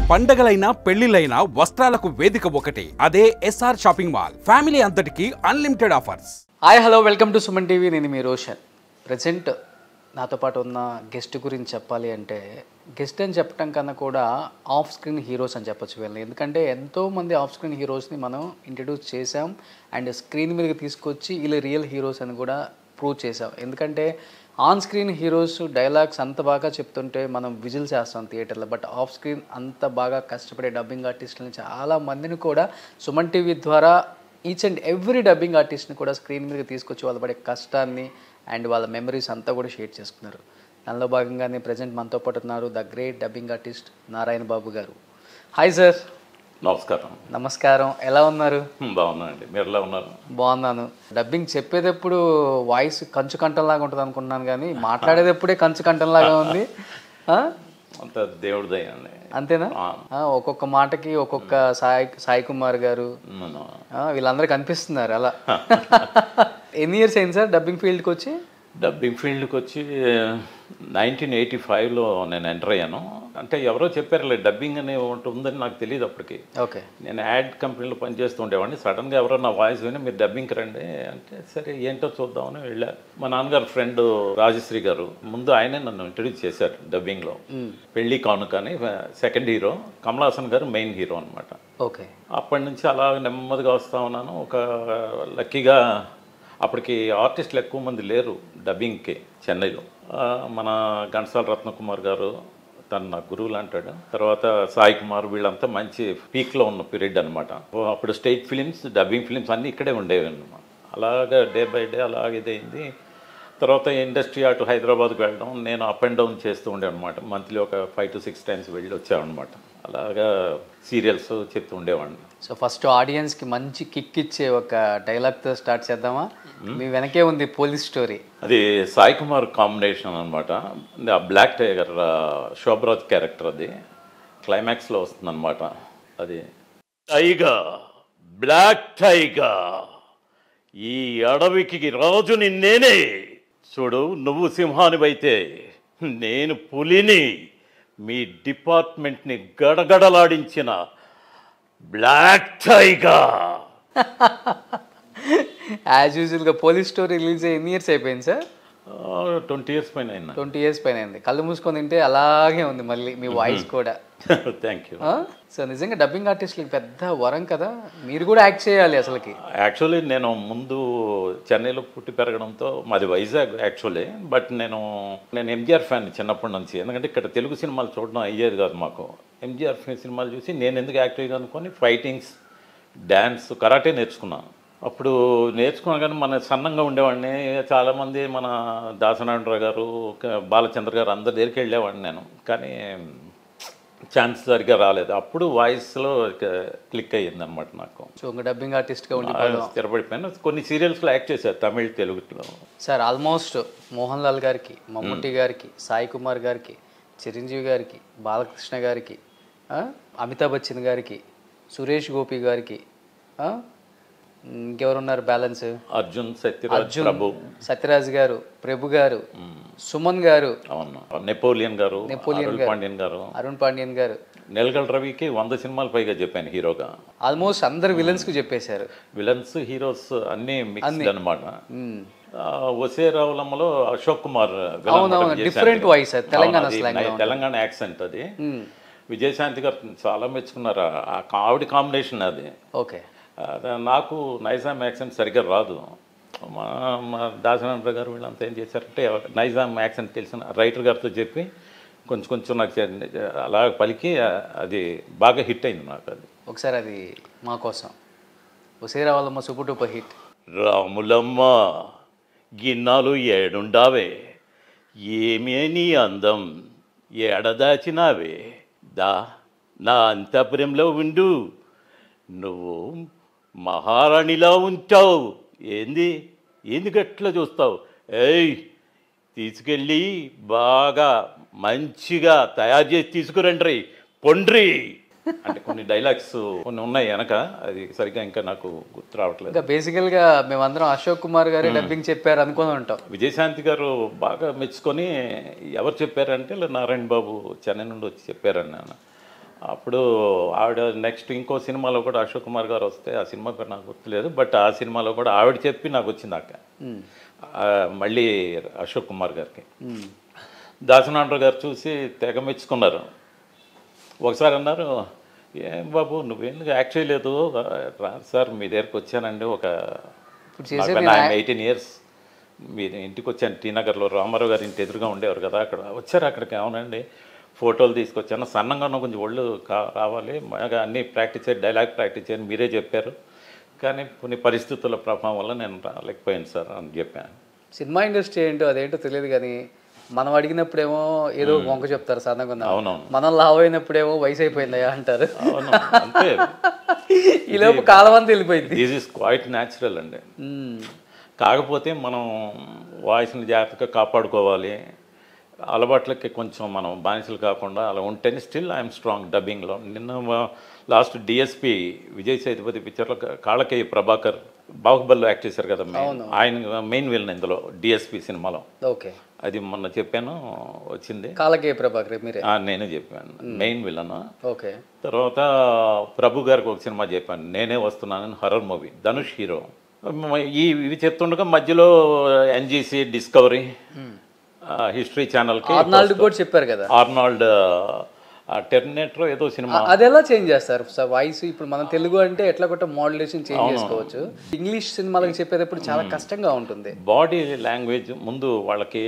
పండగలైనా పెళ్లిళ్ళైనా వస్త్రాలకు వేదిక ఒకటే, అదే ఎస్ఆర్ షాపింగ్ మాల్. ఫ్యామిలీ అంతటికి unlimited offers. Hi hello, welcome to Suman TV. నేను మీ రోషన్. ప్రజెంట్ నాతో పాటు ఉన్న గెస్ట్ గురించి చెప్పాలి అంటే, గెస్ట్ అని చెప్పడం కన్నా కూడా ఆఫ్ స్క్రీన్ హీరోస్ అని చెప్పొచ్చు వీళ్ళని. ఎందుకంటే ఎంతోమంది ఆఫ్ స్క్రీన్ హీరోస్ని మనం ఇంట్రడ్యూస్ చేసాం అండ్ స్క్రీన్ మీదకి తీసుకొచ్చి వీళ్ళు రియల్ హీరోస్ అని కూడా ప్రూవ్ చేసాం. ఎందుకంటే ఆన్ స్క్రీన్ హీరోస్ డైలాగ్స్ అంత బాగా చెప్తుంటే మనం విజిల్స్ వేస్తాం థియేటర్లో, బట్ ఆఫ్ స్క్రీన్ అంత బాగా కష్టపడే డబ్బింగ్ ఆర్టిస్టులని చాలా మందిని కూడా సుమన్ టీవీ ద్వారా ఈచ్ అండ్ ఎవ్రీ డబ్బింగ్ ఆర్టిస్ట్ని కూడా స్క్రీన్ మీదకి తీసుకొచ్చి వాళ్ళు పడే కష్టాన్ని అండ్ వాళ్ళ మెమరీస్ అంతా కూడా షేర్ చేసుకున్నారు. దానిలో భాగంగానే ప్రజెంట్ మనతో పాటు ఉన్నారు the great dubbing artist Narayana Babu garu. Hi sir. నమస్కారం. నమస్కారం, ఎలా ఉన్నారు? బాగున్నానండి, మీరు ఎలా ఉన్నారు? బాగున్నాను. డబ్బింగ్ చెప్పేటప్పుడు వాయిస్ కంచు కంఠంలాగా ఉంటుంది అనుకుంటున్నాను, కానీ మాట్లాడేటప్పుడే కంచు కంఠంలాగా ఉంది. అంత దేవుడి దయ అండి. అంతేనా? ఒక్కొక్క మాటకి ఒక్కొక్క సాయి కుమార్ గారు వీళ్ళందరూ కనిపిస్తున్నారు అలా. ఎన్ని ఇయర్స్ అయింది సార్ డబ్బింగ్ ఫీల్డ్కి వచ్చి? డబ్బింగ్ ఫీల్డ్కి వచ్చి 1985లో నేను ఎంటర్ అయ్యాను. అంటే ఎవరో చెప్పారులే డబ్బింగ్ అనే ఒకటి ఉందని నాకు తెలియదు అప్పటికి. ఓకే. నేను యాడ్ కంపెనీలో పనిచేస్తూ ఉండేవాడిని. సడన్గా ఎవరో నా వాయిస్ విని మీరు డబ్బింగ్కి రండి అంటే సరే ఏంటో చూద్దామని వెళ్ళా. మా నాన్నగారు ఫ్రెండ్ రాజశ్రీ గారు ముందు ఆయనే నన్ను ఇంట్రడ్యూస్ చేశారు డబ్బింగ్లో. పెళ్లి కానుక అని సెకండ్ హీరో, కమల్ హాసన్ గారు మెయిన్ హీరో అనమాట. ఓకే. అప్పటి నుంచి అలా నెమ్మదిగా వస్తూ ఉన్నాను. ఒక లక్కీగా అప్పటికి ఆర్టిస్టులు ఎక్కువ మంది లేరు డబ్బింగ్కి చెన్నైలో. మన ఘంటసాల రత్నకుమార్ గారు తను నా గురువులు అంటాడు. తర్వాత సాయి కుమార్, వీళ్ళంతా మంచి పీక్లో ఉన్న పీరియడ్ అనమాట. అప్పుడు స్టేట్ ఫిలిమ్స్, డబ్బింగ్ ఫిలిమ్స్ అన్నీ ఇక్కడే ఉండేవి అనమాట. అలాగా డే బై డే అలాగే ఇదైంది. తర్వాత ఇండస్ట్రీ అటు హైదరాబాద్కి వెళ్ళడం, నేను అప్ అండ్ డౌన్ చేస్తూ ఉండే అనమాట. మంత్లీ ఒక 5 to 6 times వెళ్ళి వచ్చామన్నమాట. అలాగా సీరియల్స్ చెప్తూ ఉండేవాడిని. సో ఫస్ట్ ఆడియన్స్కి మంచి కిక్ ఇచ్చే ఒక డైలాగ్తో స్టార్ట్ చేద్దామా? మీ వెనకే ఉంది పోలీస్ స్టోరీ. అది సాయి కుమార్ కాంబినేషన్ అనమాట. ఆ బ్లాక్ టైగర్ శోభరాజ్ క్యారెక్టర్, అది క్లైమాక్స్లో వస్తుందన్నమాట. అది టైగర్, బ్లాక్ టైగర్, ఈ అడవికి రాజుని నేనే. చూడు, నువ్వు సింహానివైతే నేను పులిని. మీ డిపార్ట్మెంట్ని గడగడలాడించిన బ్లాక్ టైగర్. యాజ్ యూజువల్గా పోలీస్ స్టోరీ రిలీజ్ అయ్యి ఎన్ని ఇయర్స్ అయిపోయింది సార్? 20 years పైన అయింది. 20 years పైన అయింది. కళ్ళు మూసుకొని తింటే అలాగే ఉంది మళ్ళీ మీ వాయిస్ కూడా. Thank you. సో నిజంగా డబ్బింగ్ ఆర్టిస్టులకి పెద్ద వరం కదా, మీరు కూడా యాక్ట్ చేయాలి అసలుకి. యాక్చువల్లీ నేను ముందు చెన్నైలో పుట్టి పెరగడంతో, మాది వైజాగ్ యాక్చువల్లీ, బట్ నేను ఎంజీఆర్ ఫ్యాన్ చిన్నప్పటి నుంచి. ఎందుకంటే ఇక్కడ తెలుగు సినిమాలు చూడడం అయ్యేది కాదు మాకు. ఎంజీఆర్ సినిమాలు చూసి నేను ఎందుకు యాక్ట్ అనుకొని ఫైటింగ్స్, డ్యాన్స్, కరాటే నేర్చుకున్నాను. అప్పుడు నేర్చుకున్నా కానీ మన సన్నంగా ఉండేవాడిని. చాలామంది మన దాసనారాయణరావు గారు, బాలచంద్ర గారు అందరి దగ్గరికి వెళ్ళేవాడిని నేను, కానీ ఛాన్స్ సరిగ్గా రాలేదు. అప్పుడు వాయిస్లో క్లిక్ అయ్యింది అనమాట నాకు. సో డబ్బింగ్ ఆర్టిస్ట్గా ఉండి స్థిరపడిపోయాను. కొన్ని సీరియల్స్లో యాక్ట్ చేశారు తమిళ్, తెలుగులో. సార్ ఆల్మోస్ట్ మోహన్ లాల్ గారికి, మమ్ముట్టి గారికి, సాయి కుమార్ గారికి, చిరంజీవి గారికి, బాలకృష్ణ గారికి, అమితాబ్ బచ్చన్ గారికి, సురేష్ గోపి గారికి, ఇంకెవరున్నారు బ్యాలెన్స్? అర్జున్ ప్రభు, సత్యరాజ్ గారు, ప్రభు గారు, సుమన్ గారు, నెపోలియన్ గారు, అరుణ్ పాండ్యన్ గారు. నెల్గల్ రవికి 100 సినిమాలు పైగా చెప్పాను హీరోగా. ఆల్మోస్ట్ అందరు విలన్స్ కు చెప్పేశారు. విలన్స్, హీరోస్ అన్ని మిక్స్డ్ అనమాట. ఒసే రావులమ్మలో Ashok Kumar different voice, Telangana accent. అది విజయశాంతి గారు చాలా మెచ్చుకున్నారు. ఆ ఆవిడ కాంబినేషన్ అది. ఓకే. నాకు నైజాం యాక్సెంట్ సరిగ్గా రాదు. మా దాసనారాయణ గారు వీళ్ళంతా ఏం చేశారంటే, నైజాం యాక్సెంట్ తెలిసిన రైటర్ గారితో చెప్పి కొంచెం నాకు అలా పలికి అది బాగా హిట్ అయింది నాకు. అది ఒకసారి అది మా కోసం ఉసేరావాలమ్మ సూపర్ డూపర్ హిట్. రాములమ్మ గిన్నాలు ఏడుండావే, ఏమే నీ అందం ఏడదాచినావే, దా నా అంతఃపురంలో ఉండు, నువ్వు మహారాణిలా ఉంటావు, ఏంది గట్లా చూస్తావు, ఏయ్ తీసుకెళ్ళి బాగా మంచిగా తయారు చేసి తీసుకురండి పొండ్రి అంటే కొన్ని డైలాగ్స్ కొన్ని ఉన్నాయి వెనక. అది సరిగ్గా ఇంకా నాకు గుర్తు రావట్లేదు. ఇంకా బేసికల్గా మేమందరం అశోక్ కుమార్ గారు డబ్బింగ్ చెప్పారు అనుకుని ఉంటాం. విజయశాంతి గారు బాగా మెచ్చుకొని ఎవరు చెప్పారంటే నారాయణ బాబు చెన్నై నుండి వచ్చి చెప్పారని. అప్పుడు ఆవిడ నెక్స్ట్ ఇంకో సినిమాలో కూడా అశోక్ కుమార్ గారు వస్తే, ఆ సినిమా పేరు నాకు గుర్తులేదు, బట్ ఆ సినిమాలో కూడా ఆవిడ చెప్పి నాకు వచ్చింది అక్క. మళ్ళీ అశోక్ కుమార్ గారికి దాసనాండ్ర గారు చూసి తెగ మెచ్చుకున్నారు. ఒకసారి అన్నారు, ఏం బాబు నువ్వేందుకు యాక్ట్ చేయలేదు? సార్ మీ దగ్గరికి వచ్చానండి, ఒక 18 years మీరు ఇంటికి వచ్చాను, టీ నగర్లో రామారావు గారి ఇంటి ఎదురుగా ఉండేవారు కదా, అక్కడ వచ్చారు. అక్కడికి అవునండి, ఫోటోలు తీసుకొచ్చాను, సన్నంగా ఉన్న కొంచెం ఒళ్ళు రావాలి, బాగా అన్నీ ప్రాక్టీస్ చేయండి, డైలాగ్ ప్రాక్టీస్ చేయండి, మీరే చెప్పారు, కానీ కొన్ని పరిస్థితుల ప్రభావం వల్ల నేను రాలేకపోయాను సార్ అని చెప్పాను. సినిమా ఇండస్ట్రీ ఏంటో అదేంటో తెలియదు కానీ మనం అడిగినప్పుడేమో ఏదో వంక చెప్తారు సన్నగా ఉన్నా, మనం లావ్ అయినప్పుడేమో వయసు అయిపోయిందయా అంటారు. అంతే, ఈలోపు కాలం అంతా వెళ్ళిపోయింది. దిస్ ఈజ్ క్వైట్ న్యాచురల్ అండి. కాకపోతే మనం వాయిస్ని జాగ్రత్తగా కాపాడుకోవాలి, అలవాట్లకి కొంచెం మనం బానిసలు కాకుండా అలా ఉంటేనే స్టిల్ ఐఎమ్ స్ట్రాంగ్ డబ్బింగ్లో. నిన్న లాస్ట్ డిఎస్పి విజయ్ సేతుపతి పిక్చర్లో కాళ్ళకేయ ప్రభాకర్ బాహుబలిలో యాక్ట్ చేశారు కదా, ఆయన మెయిన్ విలన్ ఇందులో డిఎస్పి సినిమాలో. ఓకే, అది మొన్న చెప్పాను, వచ్చింది. కాళ్ళకేయ ప్రభాకర్ మీరే? నేనే చెప్పాను, మెయిన్ విలన్. ఓకే, తర్వాత ప్రభు గారికి ఒక సినిమా చెప్పాను, నేనే వస్తున్నానని, హర్రర్ మూవీ, ధనుష్ హీరో. ఇవి చెప్తుండగా మధ్యలో ఎన్జీసీ, డిస్కవరీ, హిస్టరీ ఛానల్కి ఆర్నాల్డ్ కూడా చెప్పారు కదా, ఆర్నాల్డ్ టెర్మినేటర్ ఏదో సినిమా. అది ఎలా చేంజ్ చేస్తారు సార్ వాయిస్? ఇప్పుడు మనం తెలుగు అంటే ఎట్లా కొట్ట మోడ్యులేషన్ చేంజ్ చేసుకోవచ్చు, ఇంగ్లీష్ సినిమాలకు చెప్పేటప్పుడు చాలా కష్టంగా ఉంటుంది. బాడీ లాంగ్వేజ్ ముందు వాళ్ళకి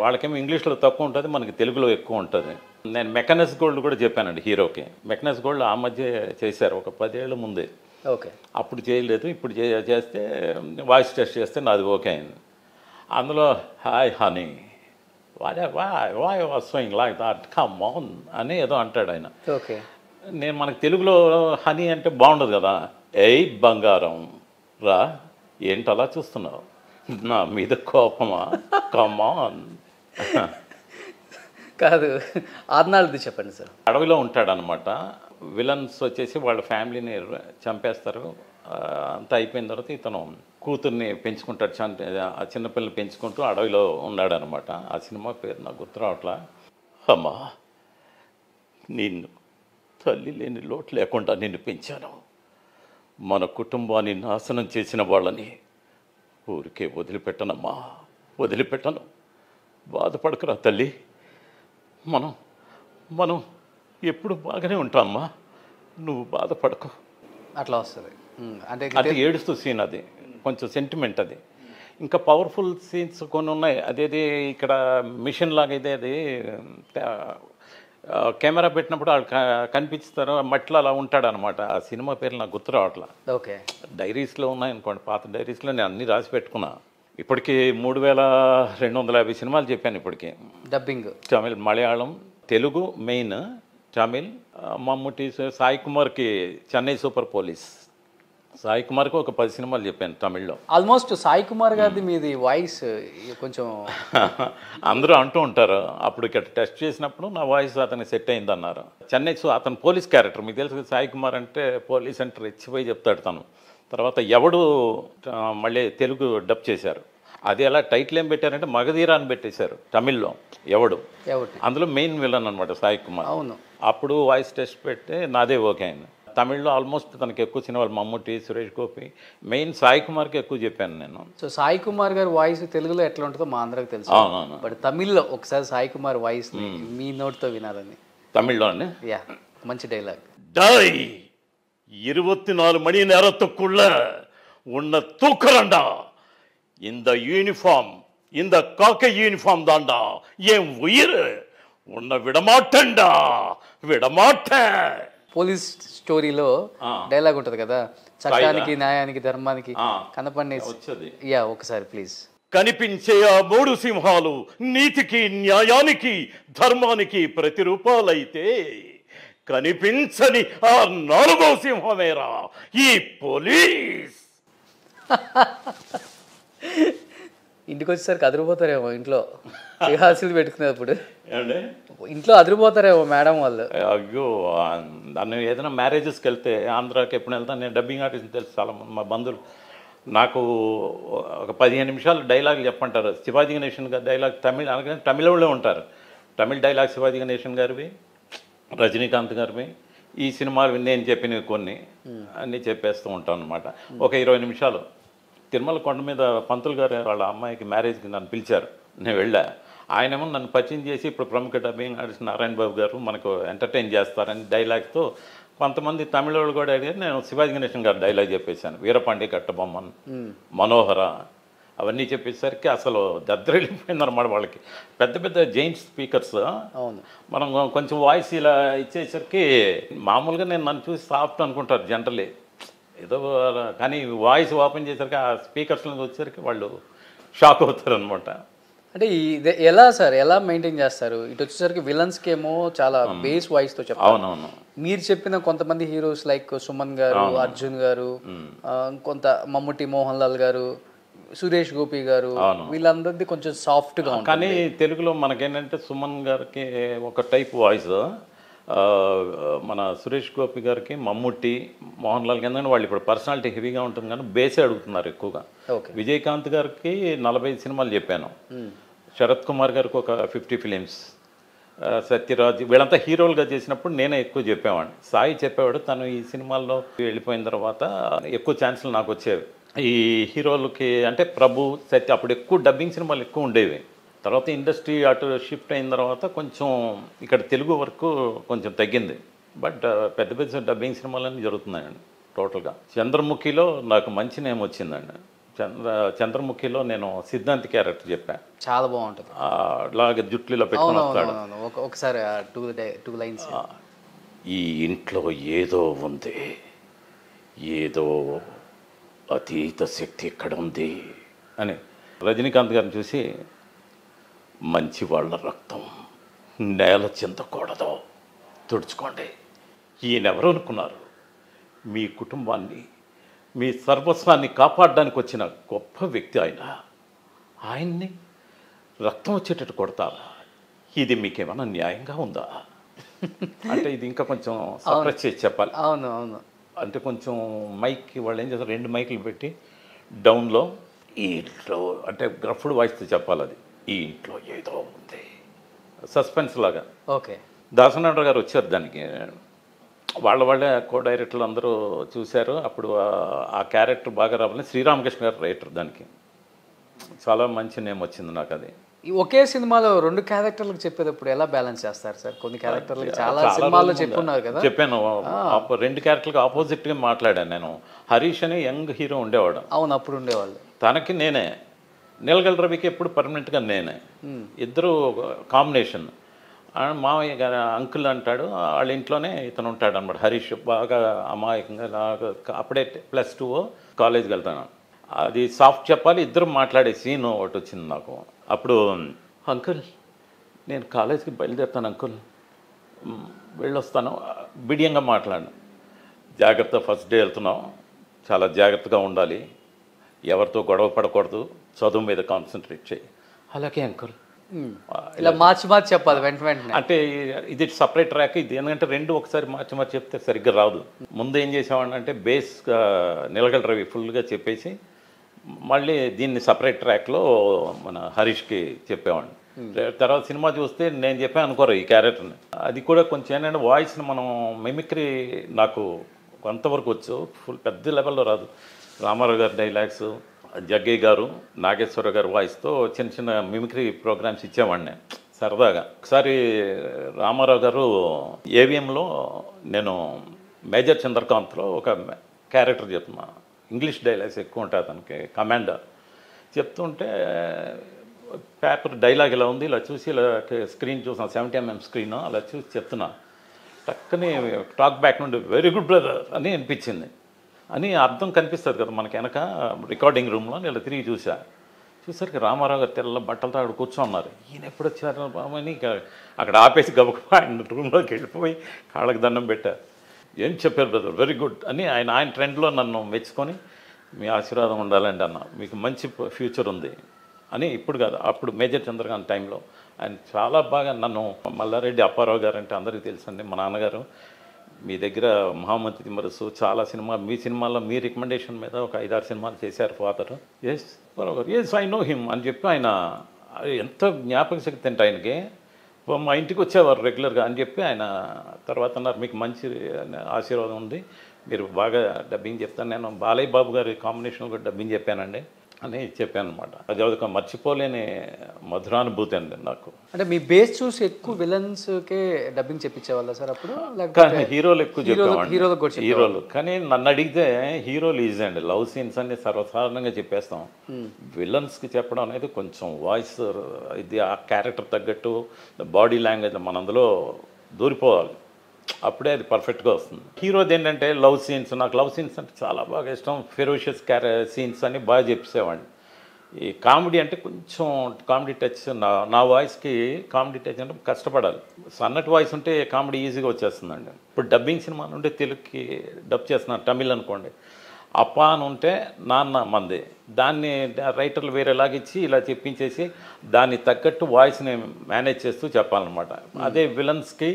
వాళ్ళకేమో ఇంగ్లీష్లో తక్కువ ఉంటుంది, మనకి తెలుగులో ఎక్కువ ఉంటుంది. నేను మెకనస్ గోల్డ్ కూడా చెప్పానండి హీరోకి. మెకనస్ గోల్డ్ ఆ మధ్య చేశారు, ఒక 10 ఏళ్ళ ముందే. ఓకే, అప్పుడు చేయలేదు, ఇప్పుడు చేస్తే వాయిస్ టెస్ట్ చేస్తే నాది ఓకే అయింది. అందులో hi honey why was swing like that, come on అని ఏదో అంటాడు ఆయన. ఓకే, నేను మనకు తెలుగులో హనీ అంటే బాగుండదు కదా, ఏయ్ బంగారం రా, ఏంటి అలా చూస్తున్నావు, నా మీద కోపమా, కమాన్. కాదు, ఆర్నాల్డ్ చెప్పండి సార్. అడవిలో ఉంటాడనమాట, విలన్స్ వచ్చేసి వాళ్ళ ఫ్యామిలీని చంపేస్తారు. అంతా అయిపోయిన తర్వాత ఇతను కూతుర్ని పెంచుకుంటాడు, ఆ చిన్నపిల్లని పెంచుకుంటూ అడవిలో ఉన్నాడనమాట. ఆ సినిమా పేరు నాకు గుర్తు రావట్లా. అమ్మా, నిన్ను తల్లి లేని లోటు లేకుండా నిన్ను పెంచాను, మన కుటుంబాన్ని నాశనం చేసిన వాళ్ళని ఊరికే వదిలిపెట్టనమ్మా, వదిలిపెట్టను, బాధపడకురా తల్లి, మనం మనం ఎప్పుడు బాగానే ఉంటామమ్మా, నువ్వు బాధపడకు. అట్లా వస్తుంది అంటే ఏడుస్తూ సీన్, అది కొంచెం సెంటిమెంట్. అది ఇంకా పవర్ఫుల్ సీన్స్ కొన్ని ఉన్నాయి. అదేది ఇక్కడ మిషన్ లాగా అయితే అది కెమెరా పెట్టినప్పుడు వాళ్ళు కనిపిస్తారు, మట్టిలో అలా ఉంటాడు అనమాట. ఆ సినిమా పేరు నాకు గుర్తు రావట్లా. ఓకే, డైరీస్లో ఉన్నాయనుకోండి, పాత డైరీస్లో నేను అన్నీ రాసి పెట్టుకున్నా. ఇప్పటికీ 3250 సినిమాలు చెప్పాను ఇప్పటికీ. Dubbing Tamil, Malayalam, Telugu main, Tamil. మమ్ముటి, సాయి కుమార్కి చెన్నై సూపర్ పోలీస్, సాయి కుమార్కి ఒక 10 సినిమాలు చెప్పాను తమిళ్లో. ఆల్మోస్ట్ సాయి కుమార్ గారిది మీది వాయిస్ కొంచెం అందరూ అంటూ ఉంటారు. అప్పుడు ఇక్కడ టెస్ట్ చేసినప్పుడు నా వాయిస్ అతనికి సెట్ అయింది అన్నారు. చెన్నై అతను పోలీస్ క్యారెక్టర్, మీకు తెలుసు సాయి కుమార్ అంటే పోలీస్ అంటే రెచ్చిపోయి చెప్తాడు తను. తర్వాత ఎవడు మళ్ళీ తెలుగు డబ్ చేశారు, అది ఎలా టైటిల్ ఏం పెట్టారంటే మగధీరా అని పెట్టేశారు తమిళ్లో, ఎవడు. అందులో మెయిన్ విలన్ అనమాట సాయి కుమార్. అవును, అప్పుడు వాయిస్ టెస్ట్ పెట్టి నాదే ఓకే అయింది. తమిళ్లో ఆల్మోస్ట్ తనకి ఎక్కువ సినిమాలు మమ్ముటి, సురేష్ గోపి, మెయిన్ సాయి కుమార్కి ఎక్కువ చెప్పాను నేను. సో సాయి కుమార్ గారి వాయిస్ తెలుగులో ఎట్లా ఉంటుందో మా అందరికి తెలుసు, బట్ తమిళ్లో ఒకసారి సాయి కుమార్ వాయిస్ మీ నోట్తో వినాలని. తమిళ్లో యా, మంచి డైలాగ్. டேய் 24 மணி நேரத்துக்குள்ள உன்னை தூக்குறண்டா, இந்த யூனிஃபார்ம், இந்த காக்கை யூனிஃபார்ம் தான்டா என் உயிர், உன்னை விடமாட்டேன்டா, விடமாட்டேன். పోలీస్ స్టోరీలో డైలాగ్ ఉంటుంది కదా, చట్టానికి న్యాయానికి ధర్మానికి కనపడి. యా, ఒకసారి ప్లీజ్. కనిపించే ఆ 3 సింహాలు నీతికి, న్యాయానికి, ధర్మానికి ప్రతిరూపాలైతే కనిపించని ఆ 4వ సింహమేరా ఈ పోలీస్. ఇంటికి వచ్చేసరికి అదిరిపోతారేమో ఇంట్లో రిహార్సల్ పెట్టుకునేటప్పుడు, ఇంట్లో అదిరిపోతారేమో మేడం వాళ్ళు. అయ్యో, నన్ను ఏదైనా మ్యారేజెస్కి వెళ్తే ఆంధ్రాకి ఎప్పుడు వెళ్తాను, నేను డబ్బింగ్ ఆర్టిస్ట్ తెలుసు చాలా మంది మా బంధువులు. నాకు ఒక 15 నిమిషాలు డైలాగులు చెప్పంటారు. శివాజీ గణేషన్ గారి డైలాగ్ తమిళ, అనగానే తమిళంలో ఉంటారు. తమిళ డైలాగ్ శివాజీ గణేషన్ గారివి రజనీకాంత్ గారివి ఈ సినిమాలు నేను చెప్పినవి కొన్ని అన్నీ చెప్పేస్తూ ఉంటాను అనమాట. ఒక 20 నిమిషాలు తిరుమల కొండ మీద పంతులు గారు వాళ్ళ అమ్మాయికి మ్యారేజ్కి నన్ను పిలిచారు, నేను వెళ్ళా. ఆయనేమో నన్ను పరిచయం చేసి ఇప్పుడు ప్రముఖ డబ్బింగ్ ఆర్టిస్ట్ నారాయణ బాబు గారు మనకు ఎంటర్టైన్ చేస్తారని డైలాగ్తో కొంతమంది తమిళ వాళ్ళు కూడా అడిగారు. నేను శివాజీ గణేశన్ గారు డైలాగ్ చెప్పేశాను, వీరపాండి కట్టబొమ్మన్, మనోహర, అవన్నీ చెప్పేసరికి అసలు దద్దరిల్లిపోయిందన్నమాట. వాళ్ళకి పెద్ద పెద్ద జైంట్ స్పీకర్స్, మనం కొంచెం వాయిస్ ఇలా ఇచ్చేసరికి మామూలుగా నన్ను చూసి సాఫ్ట్ అనుకుంటారు జనరలీ ఏదో, కానీ వాయిస్ ఓపెన్ చేసరికి ఆ స్పీకర్స్ నుంచి వచ్చేసరికి వాళ్ళు షాక్ అవుతారు అనమాట. అంటే ఇది ఎలా సార్, ఎలా మెయింటైన్ చేస్తారు? ఇటు వచ్చేసరికి విలన్స్కి ఏమో చాలా బేస్ వాయిస్తో చెప్తారు. అవునవును. మీరు చెప్పిన కొంతమంది హీరోస్ లైక్ సుమన్ గారు, అర్జున్ గారు, కొంత మమ్ముట్టి మోహన్ లాల్ గారు, సురేష్ గోపి గారు, వీళ్ళందరిది కొంచెం సాఫ్ట్గా ఉంటుంది. కానీ తెలుగులో మనకేంటంటే సుమన్ గారికి ఒక టైప్ వాయిస్, మన సురేష్ గోపి గారికి మమ్ముట్టి మోహన్ లాల్ ఎందుకంటే వాళ్ళు ఇప్పుడు పర్సనాలిటీ హెవీగా ఉంటుంది కానీ బేసే అడుగుతున్నారు ఎక్కువగా. విజయకాంత్ గారికి 45 సినిమాలు చెప్పాను, శరత్ కుమార్ గారికి ఒక 50 ఫిలిమ్స్, సత్యరాజ్ వీళ్ళంతా హీరోలుగా చేసినప్పుడు నేనే ఎక్కువ చెప్పేవాడిని. సాయి చెప్పేవాడు తను ఈ సినిమాల్లో వెళ్ళిపోయిన తర్వాత ఎక్కువ ఛాన్సులు నాకు వచ్చేవి. ఈ హీరోలకి అంటే ప్రభు, సత్య అప్పుడు ఎక్కువ డబ్బింగ్ సినిమాలు ఎక్కువ ఉండేవి. తర్వాత ఇండస్ట్రీ అటు షిఫ్ట్ అయిన తర్వాత కొంచెం ఇక్కడ తెలుగు వరకు కొంచెం తగ్గింది. బట్ పెద్ద పెద్ద డబ్బింగ్ సినిమాలన్నీ జరుగుతున్నాయండి టోటల్గా. చంద్రముఖిలో నాకు మంచి నేమ్ వచ్చిందండి. చంద్రముఖిలో నేను సిద్ధాంతి క్యారెక్టర్ చెప్పాను, చాలా బాగుంటుంది. అలాగే జుట్లులో పెట్టుకుని వస్తాడు. ఒకసారి టూ లైన్స్, ఈ ఇంట్లో ఏదో ఉంది, ఏదో అతీత శక్తి ఇక్కడ ఉంది అని. రజనీకాంత్ గారిని చూసి మంచి వాళ్ళ రక్తం నేల చెందకూడదు, తుడుచుకోండి. ఈయనెవరు అనుకున్నారు? మీ కుటుంబాన్ని, మీ సర్వస్వాన్ని కాపాడడానికి వచ్చిన గొప్ప వ్యక్తి ఆయన. ఆయన్ని రక్తం వచ్చేటట్టు కొడతారా? ఇది మీకేమైనా న్యాయంగా ఉందా అంటే ఇది ఇంకా కొంచెం సప్రెస్ చేసి చెప్పాలి. అవును అవును. అంటే కొంచెం మైక్ వాళ్ళు ఏం చేస్తారు, 2 మైకులు పెట్టి డౌన్లో ఈ ఇంట్లో అంటే గ్రఫ్డ్ వాయిస్తో చెప్పాలి. అది ఈ ఇంట్లో ఏదో ఉంది, సస్పెన్స్ లాగా. ఓకే. దాసనారాయణ గారు వచ్చారు దానికి, వాళ్ళే కో డైరెక్టర్లు అందరూ చూశారు. అప్పుడు ఆ క్యారెక్టర్ బాగా రావాలని శ్రీరామకృష్ణ గారు రైటర్, దానికి చాలా మంచి నేమ్ వచ్చింది నాకు. అది ఒకే సినిమాలో 2 క్యారెక్టర్లకు చెప్పేటప్పుడు ఎలా బ్యాలెన్స్ చేస్తారు సార్? కొన్ని క్యారెక్టర్లకు చాలా సినిమాల్లో చెప్పున్నారు కదా. చెప్పాను, 2 క్యారెక్టర్లకు ఆపోజిట్గా మాట్లాడాను నేను. హరీష్ అని యంగ్ హీరో ఉండేవాడు. అవును, అప్పుడు ఉండేవాళ్ళు. తనకి నేనే, నీలగల్ రవికి ఎప్పుడు పర్మనెంట్గా నేనే, ఇద్దరు కాంబినేషన్. మామయ్య గారు అంకుల్ అంటాడు, వాళ్ళ ఇంట్లోనే ఇతను ఉంటాడు అనమాట. హరీష్ బాగా అమాయకంగా, అప్పుడే +2 కాలేజ్కి వెళ్తాను. అది సాఫ్ట్ చెప్పాలి, ఇద్దరు మాట్లాడే సీన్ ఒకటి వచ్చింది నాకు. అప్పుడు అంకుల్ నేను కాలేజ్కి బయలుదేరుతాను అంకుల్, వెళ్ళొస్తాను, బిడియంగా మాట్లాడు. జాగ్రత్త, ఫస్ట్ డే వెళ్తున్నావు, చాలా జాగ్రత్తగా ఉండాలి, ఎవరితో గొడవ పడకూడదు, చదువు మీద కాన్సన్ట్రేట్ చేయి. అలాగే అంకుల్, ఇలా మార్చి చెప్పాలి వెంటనే. అంటే ఇది సపరేట్ ట్రాక్, ఇది ఎందుకంటే 2 ఒకసారి మార్చి చెప్తే సరిగ్గా రాదు. ముందు ఏం చేసేవాడిని అంటే బేస్గా నీలగల్ రవి ఫుల్గా చెప్పేసి మళ్ళీ దీన్ని సపరేట్ ట్రాక్లో మన హరీష్కి చెప్పేవాడిని. తర్వాత సినిమా చూస్తే నేను చెప్పాను అనుకోరు ఈ క్యారెక్టర్ని. అది కూడా కొంచెం ఏంటంటే వాయిస్ని మనం మిమిక్రీ నాకు కొంతవరకు వచ్చు, ఫుల్ పెద్ద లెవెల్లో రాదు. రామారావు గారి డైలాగ్స్, జగ్గయ్య గారు, నాగేశ్వర గారు వాయిస్తో చిన్న చిన్న మిమిక్రీ ప్రోగ్రామ్స్ ఇచ్చేవాడిని సరదాగా. ఒకసారి రామారావు గారు ఏవిఎంలో నేను మేజర్ చంద్రకాంత్లో ఒక క్యారెక్టర్ చెప్తున్నా, ఇంగ్లీష్ డైలాగ్స్ ఎక్కువ ఉంటాయి అతనికి, కమాండర్ చెప్తుంటే పేపర్ డైలాగ్ ఇలా ఉంది, ఇలా చూసి ఇలా స్క్రీన్ చూసాను, 70mm స్క్రీన్, అలా చూసి చెప్తున్నా. టక్కని టాక్ బ్యాక్ నుండి వెరీ గుడ్ బ్రదర్ అని అనిపించింది. అని అర్థం కనిపిస్తుంది కదా మనకి వెనక రికార్డింగ్ రూమ్లో. నేను తిరిగి చూసరికి రామారావు గారు తెల్ల బట్టలతో అక్కడ కూర్చోన్నారు. ఈయన ఎప్పుడు వచ్చారు అని అక్కడ ఆపేసి గబగబా ఆయన రూమ్లోకి వెళ్ళిపోయి కాళ్ళకి దండం పెట్టారు. ఏం చెప్పారు బ్రదర్, వెరీ గుడ్ అని. ఆయన ట్రెండ్లో నన్ను మెచ్చుకొని మీ ఆశీర్వాదం ఉండాలండి అన్న, మీకు మంచి ఫ్యూచర్ ఉంది అని. ఇప్పుడు కాదు, అప్పుడు మేజర్ చంద్రకాంత్ టైంలో ఆయన చాలా బాగా నన్ను, మల్లారెడ్డి అప్పారావు గారు అంటే అందరికీ తెలుసండి, మా నాన్నగారు, మీ దగ్గర మహామంత్రి తిమ్మరసు చాలా సినిమా, మీ సినిమాల్లో మీ రికమెండేషన్ మీద ఒక 5-6 సినిమాలు చేశారు father. Yes I know him అని చెప్పి ఆయన ఎంత జ్ఞాపక శక్తి అంటే ఆయనకి మా ఇంటికి వచ్చేవారు రెగ్యులర్గా అని చెప్పి ఆయన తర్వాత అన్నారు మీకు మంచి ఆశీర్వాదం ఉంది, మీరు బాగా డబ్బింగ్ చెప్తాను. నేను బాలయ్య బాబు గారి కాంబినేషన్లో కూడా డబ్బింగ్ చెప్పానండి అని చెప్పాను అనమాట. అది ఒక మర్చిపోలేని మధురానుభూతి అండి నాకు. అంటే మీ బేస్ చూసి ఎక్కువ విలన్స్కే డబ్బింగ్ చెప్పించేవాళ్ళ సార్ అప్పుడు? కానీ హీరోలు ఎక్కువ చెప్పేవాడిని, హీరోలకు కూడా హీరోలు. కానీ నన్ను అడిగితే హీరోలు ఈజీ అండి, లవ్ సీన్స్ అన్ని సర్వసాధారణంగా చెప్పేస్తాం. విలన్స్కి చెప్పడం అనేది కొంచెం వాయిస్ ఇది ఆ క్యారెక్టర్ తగ్గట్టు బాడీ లాంగ్వేజ్ మనం అందులో దూరిపోవాలి, అప్పుడే అది పర్ఫెక్ట్గా వస్తుంది. హీరోది ఏంటంటే లవ్ సీన్స్, నాకు లవ్ సీన్స్ అంటే చాలా బాగా ఇష్టం. ఫెరోషియస్ సీన్స్ అని బాగా చెప్పేవాడిని. ఈ కామెడీ అంటే కొంచెం కామెడీ టచ్, నా వాయిస్కి కామెడీ టచ్ అంటే కష్టపడాలి. సన్నటి వాయిస్ ఉంటే కామెడీ ఈజీగా వచ్చేస్తుందండి. ఇప్పుడు డబ్బింగ్ సినిమా నుండి తెలుగుకి డబ్ చేస్తున్నాను, తమిళ్ అనుకోండి, అప్ప అని ఉంటే నాన్న మంది, దాన్ని రైటర్లు వేరేలాగా ఇచ్చి ఇలా చెప్పించేసి దాన్ని తగ్గట్టు వాయిస్ని మేనేజ్ చేస్తూ చెప్పాలన్నమాట. అదే విలన్స్కి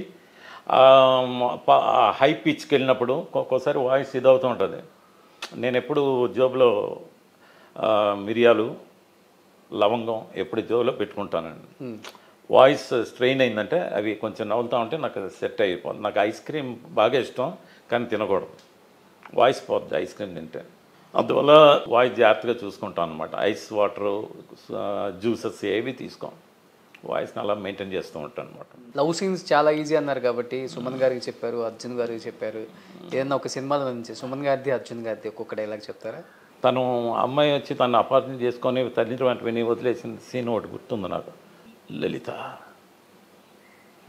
హై పిచ్కి వెళ్ళినప్పుడు ఒక్కోసారి వాయిస్ ఇదవుతూ ఉంటుంది. నేను ఎప్పుడు జోబులో మిరియాలు, లవంగం ఎప్పుడు జోబులో పెట్టుకుంటానండి. వాయిస్ స్ట్రెయిన్ అయిందంటే అవి కొంచెం నవ్వుతూ ఉంటే నాకు సెట్ అయిపోతుంది. నాకు ఐస్ క్రీమ్ బాగా ఇష్టం కానీ తినకూడదు, వాయిస్ పోద్ది ఐస్ క్రీమ్ తింటే. అందువల్ల వాయిస్ జాగ్రత్తగా చూసుకుంటాను అనమాట. ఐస్ వాటరు, జ్యూసెస్ ఏవి తీసుకోం, వాయిస్ని అలా మెయింటైన్ చేస్తూ ఉంటాను అనమాట. లవ్ సీన్స్ చాలా ఈజీ అన్నారు కాబట్టి సుమన్ గారికి చెప్పారు, అర్జున్ గారికి చెప్పారు. ఏదన్నా ఒక సినిమాలో నుంచి సుమన్ గారిది, అర్జున్ గారిది ఒక్కొక్క డైలాగ్ చెప్తారా? తను అమ్మాయి వచ్చి తను అపార్థం చేసుకొని తల్లిదండ్రులు విని వదిలేసిన సీన్ ఒకటి గుర్తుంది నాకు. లలిత,